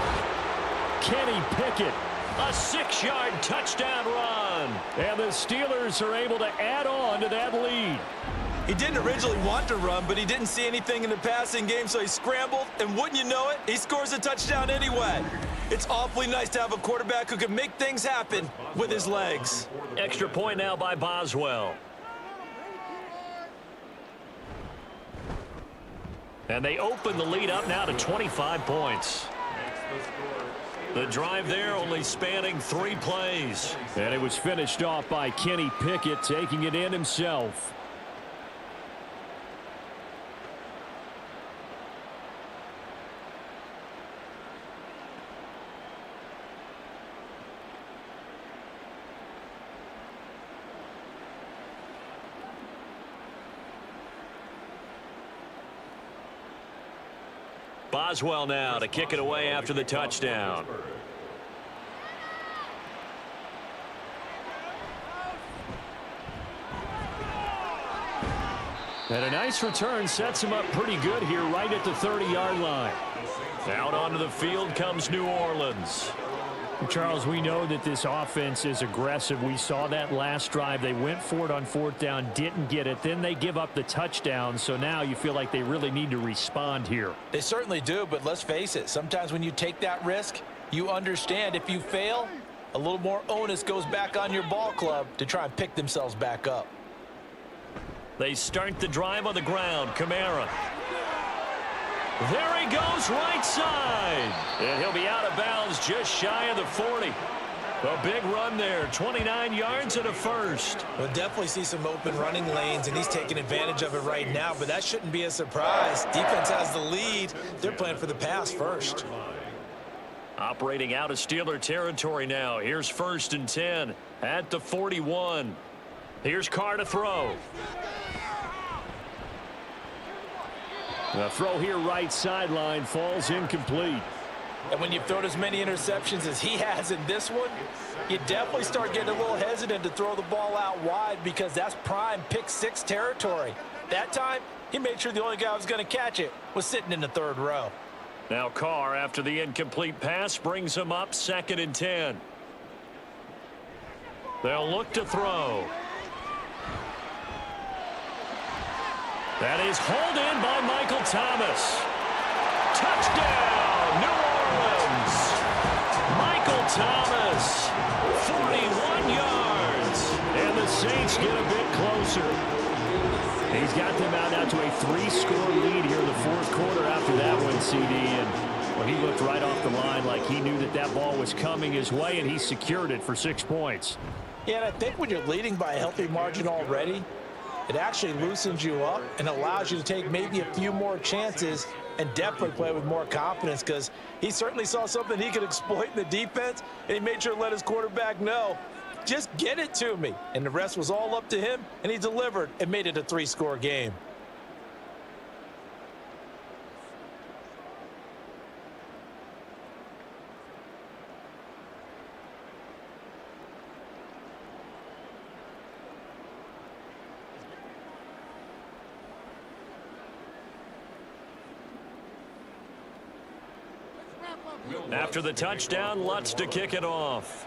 Kenny Pickett. A 6-yard touchdown run. And the Steelers are able to add on to that lead. He didn't originally want to run, but he didn't see anything in the passing game, so he scrambled, and wouldn't you know it, he scores a touchdown anyway. It's awfully nice to have a quarterback who can make things happen with his legs. Extra point now by Boswell. And they open the lead up now to 25 points. The drive there only spanning 3 plays. And it was finished off by Kenny Pickett, taking it in himself. Boswell now to kick it away after the touchdown. And a nice return sets him up pretty good here right at the 30-yard line. Out onto the field comes New Orleans. Charles, we know that this offense is aggressive. We saw that last drive. They went for it on 4th down, didn't get it. Then they give up the touchdown. So now you feel like they really need to respond here. They certainly do, but let's face it. Sometimes when you take that risk, you understand if you fail, a little more onus goes back on your ball club to try and pick themselves back up. They start the drive on the ground. Kamara. There he goes right side. And he'll be out of bounds just shy of the 40. A big run there. 29 yards and a 1st. We'll definitely see some open running lanes, and he's taking advantage of it right now, but that shouldn't be a surprise. Defense has the lead. They're playing for the pass first. Operating out of Steeler territory now. Here's 1st and 10 at the 41. Here's Carr to throw. The throw here right sideline falls incomplete. And when you've thrown as many interceptions as he has in this one, you definitely start getting a little hesitant to throw the ball out wide because that's prime pick 6 territory. That time, he made sure the only guy who was going to catch it was sitting in the third row. Now Carr, after the incomplete pass, brings him up 2nd and 10. They'll look to throw. That is hauled in by Michael Thomas. Touchdown, New Orleans. Michael Thomas, 41 yards. And the Saints get a bit closer. He's got them out now to a 3-score lead here in the fourth quarter after that one, CD. And well, he looked right off the line like he knew that that ball was coming his way, and he secured it for 6 points. Yeah, and I think when you're leading by a healthy margin already, it actually loosens you up and allows you to take maybe a few more chances and definitely play with more confidence, because he certainly saw something he could exploit in the defense, and he made sure to let his quarterback know, just get it to me. And the rest was all up to him, and he delivered and made it a 3-score game. After the touchdown, Lutz to kick it off.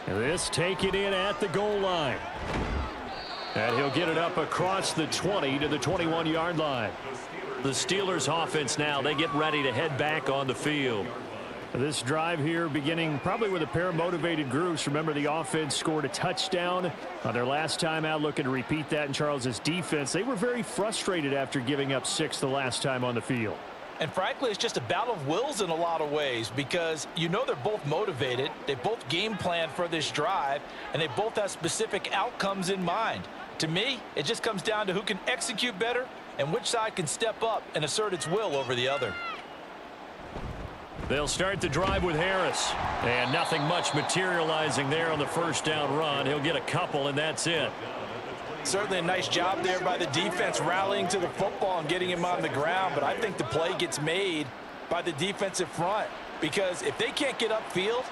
This taken in at the goal line. And he'll get it up across the 20 to the 21-yard line. The Steelers offense now, they get ready to head back on the field. This drive here beginning probably with a pair of motivated groups. Remember, the offense scored a touchdown on their last time out, looking to repeat that in Charles's defense. They were very frustrated after giving up 6 the last time on the field. And frankly, it's just a battle of wills in a lot of ways, because you know they're both motivated, they both game plan for this drive, and they both have specific outcomes in mind. To me, it just comes down to who can execute better and which side can step up and assert its will over the other. They'll start the drive with Harris. And nothing much materializing there on the first down run. He'll get a couple, and that's it. Certainly a nice job there by the defense rallying to the football and getting him on the ground, but I think the play gets made by the defensive front, because if they can't get upfield,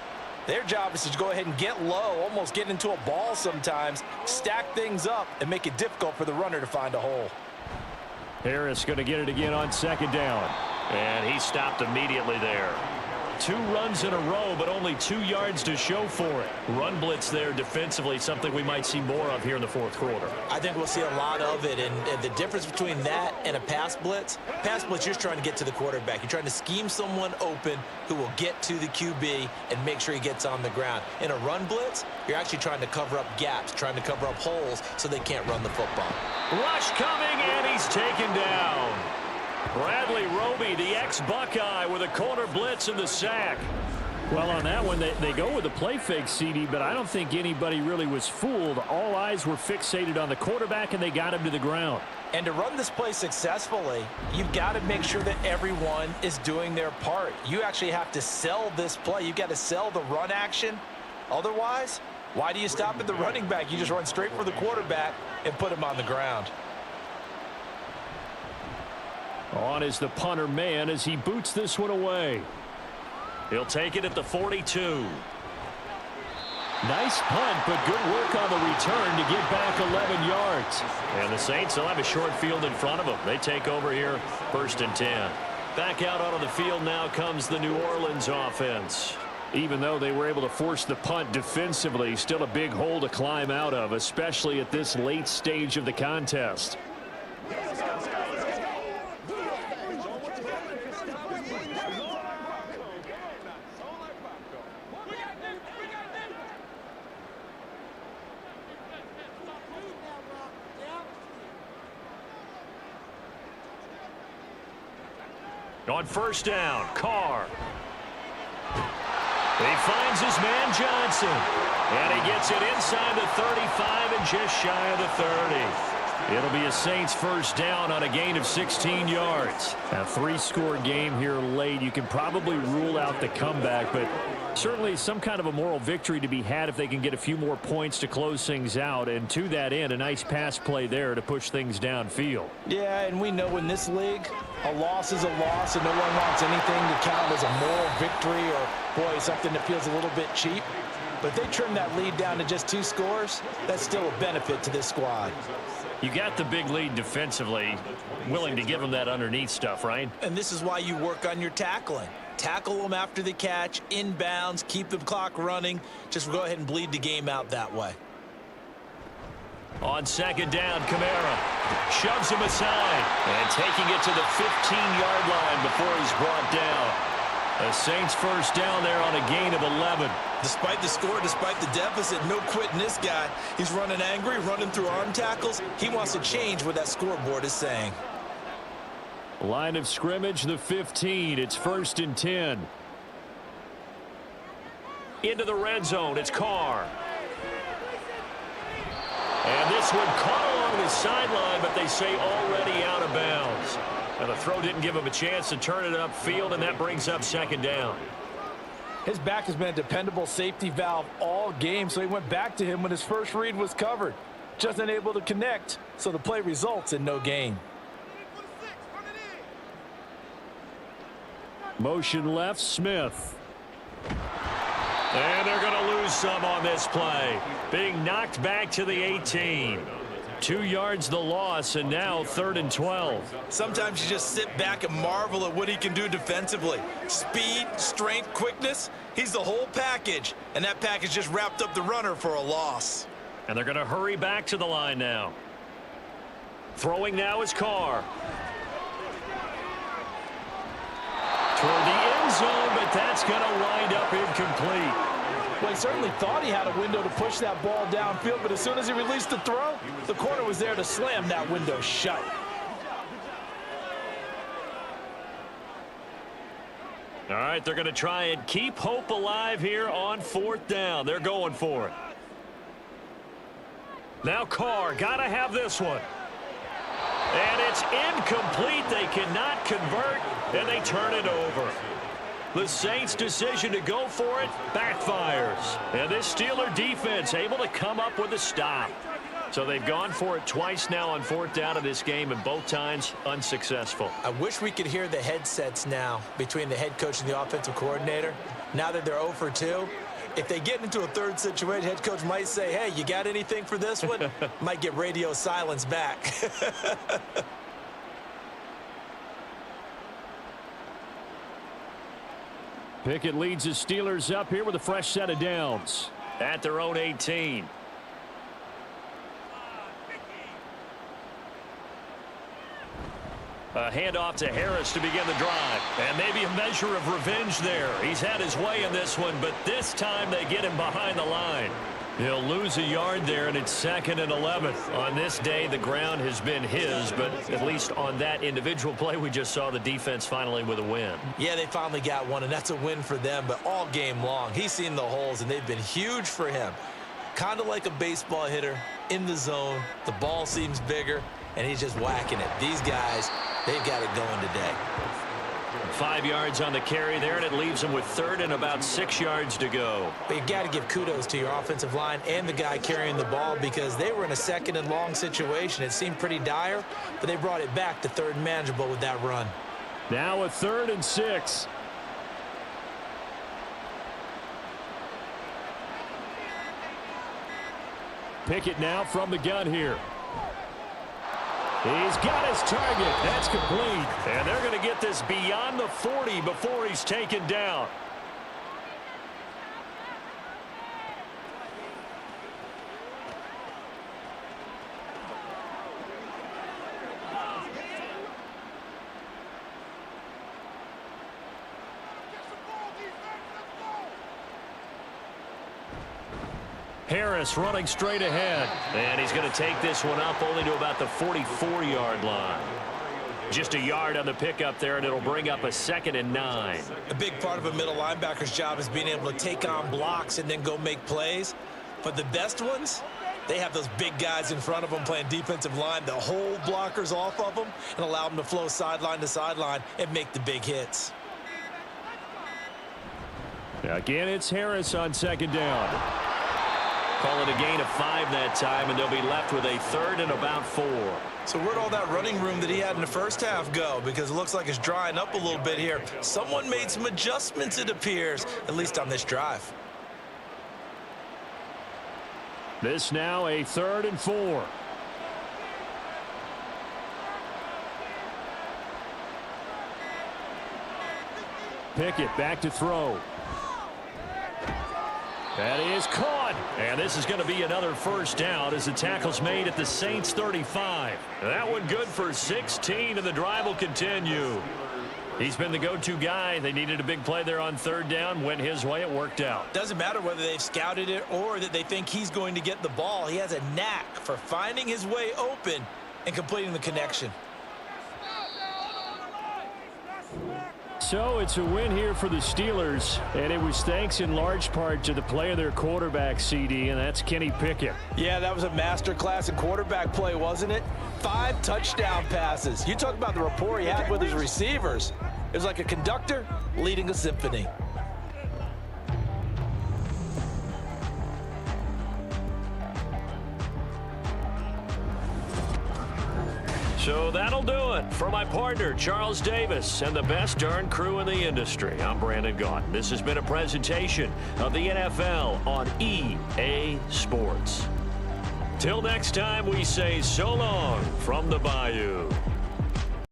their job is to go ahead and get low, almost get into a ball sometimes, stack things up, and make it difficult for the runner to find a hole. Harris going to get it again on 2nd down. And he stopped immediately there. 2 runs in a row, but only 2 yards to show for it. Run blitz there defensively, something we might see more of here in the fourth quarter. I think we'll see a lot of it, and the difference between that and a pass blitz, you're just trying to get to the quarterback. You're trying to scheme someone open who will get to the QB and make sure he gets on the ground. In a run blitz, you're actually trying to cover up gaps, trying to cover up holes so they can't run the football. Rush coming, and he's taken down. Bradley Roby, the ex-Buckeye, with a corner blitz and the sack. Well, on that one, they go with a play fake, CD, but I don't think anybody really was fooled. All eyes were fixated on the quarterback, and they got him to the ground. And to run this play successfully, you've got to make sure that everyone is doing their part. You actually have to sell this play. You've got to sell the run action. Otherwise, why do you stop at the running back? You just run straight for the quarterback and put him on the ground. On is the punter man as he boots this one away. He'll take it at the 42. Nice punt, but good work on the return to get back 11 yards. And the Saints, they'll have a short field in front of them. They take over here, 1st and 10. Back out onto the field now comes the New Orleans offense. Even though they were able to force the punt defensively, still a big hole to climb out of, especially at this late stage of the contest. On 1st down, Carr. He finds his man Johnson. And he gets it inside the 35 and just shy of the 30. It'll be a Saints 1st down on a gain of 16 yards. A 3-score game here late. You can probably rule out the comeback, but certainly some kind of a moral victory to be had if they can get a few more points to close things out. And to that end, a nice pass play there to push things downfield. Yeah, and we know in this league, a loss is a loss, and no one wants anything to count as a moral victory or, boy, something that feels a little bit cheap. But if they trim that lead down to just 2 scores, that's still a benefit to this squad. You got the big lead defensively, willing to give them that underneath stuff, right? And this is why you work on your tackling. Tackle them after the catch, inbounds, keep the clock running. Just go ahead and bleed the game out that way. On second down, Kamara shoves him aside and taking it to the 15-yard line before he's brought down. The Saints first down there on a gain of 11. Despite the score, despite the deficit, no quitting this guy. He's running angry, running through arm tackles. He wants to change what that scoreboard is saying. Line of scrimmage, the 15. It's 1st and 10. Into the red zone, it's Carr. And this one caught along the sideline, but they say already out of bounds. And the throw didn't give him a chance to turn it upfield, and that brings up second down. His back has been a dependable safety valve all game, so he went back to him when his first read was covered. Just unable to connect, so the play results in no gain. Motion left, Smith. And they're going to lose some on this play. Being knocked back to the 18. 2 yards the loss, and now 3rd and 12. Sometimes you just sit back and marvel at what he can do defensively. Speed, strength, quickness, he's the whole package. And that package just wrapped up the runner for a loss. And they're going to hurry back to the line now. Throwing now is Carr. Toward the end zone, but that's going to wind up incomplete. Well, he certainly thought he had a window to push that ball downfield, but as soon as he released the throw, the corner was there to slam that window shut. All right, they're going to try and keep hope alive here on 4th down. They're going for it. Now Carr, got to have this one. And it's incomplete. They cannot convert, and they turn it over. The Saints' decision to go for it backfires. And this Steeler defense able to come up with a stop. So they've gone for it twice now on 4th down in this game, and both times unsuccessful. I wish we could hear the headsets now between the head coach and the offensive coordinator. Now that they're 0 for 2, if they get into a third situation, head coach might say, hey, you got anything for this one? Might get radio silence back. Pickett leads his Steelers up here with a fresh set of downs. At their own 18. A handoff to Harris to begin the drive. And maybe a measure of revenge there. He's had his way in this one, but this time they get him behind the line. He'll lose a yard there, and it's 2nd and 11. On this day, the ground has been his, but at least on that individual play, we just saw the defense finally with a win. Yeah, they finally got one, and that's a win for them, but all game long, he's seen the holes, and they've been huge for him. Kind of like a baseball hitter in the zone. The ball seems bigger, and he's just whacking it. These guys, they've got it going today. 5 yards on the carry there, and it leaves them with 3rd and about 6 yards to go. But you got to give kudos to your offensive line and the guy carrying the ball, because they were in a 2nd and long situation. It seemed pretty dire, but they brought it back to 3rd and manageable with that run. Now a 3rd and 6. Pickett now from the gun here. He's got his target. That's complete. And they're going to get this beyond the 40 before he's taken down. Harris running straight ahead. And he's going to take this one up only to about the 44-yard line. Just a yard on the pickup there, and it'll bring up a 2nd and 9. A big part of a middle linebacker's job is being able to take on blocks and then go make plays. But the best ones, they have those big guys in front of them playing defensive line that hold blockers off of them and allow them to flow sideline to sideline and make the big hits. Again, it's Harris on 2nd down. Call it a gain of 5 that time, and they'll be left with a 3rd and about 4. So where'd all that running room that he had in the first half go? Because it looks like it's drying up a little bit here. Someone made some adjustments, it appears, at least on this drive. This now a 3rd and 4. Pickett back to throw. That is caught. And this is going to be another first down as the tackle's made at the Saints 35. That one good for 16, and the drive will continue. He's been the go-to guy. They needed a big play there on 3rd down. Went his way. It worked out. Doesn't matter whether they've scouted it or that they think he's going to get the ball. He has a knack for finding his way open and completing the connection. So it's a win here for the Steelers, and it was thanks in large part to the play of their quarterback, CD, and that's Kenny Pickett. Yeah, that was a masterclass in quarterback play, wasn't it? 5 touchdown passes. You talk about the rapport he had with his receivers. It was like a conductor leading a symphony. So that'll do it for my partner, Charles Davis, and the best darn crew in the industry. I'm Brandon Gaudin. This has been a presentation of the NFL on EA Sports. Till next time, we say so long from the Bayou.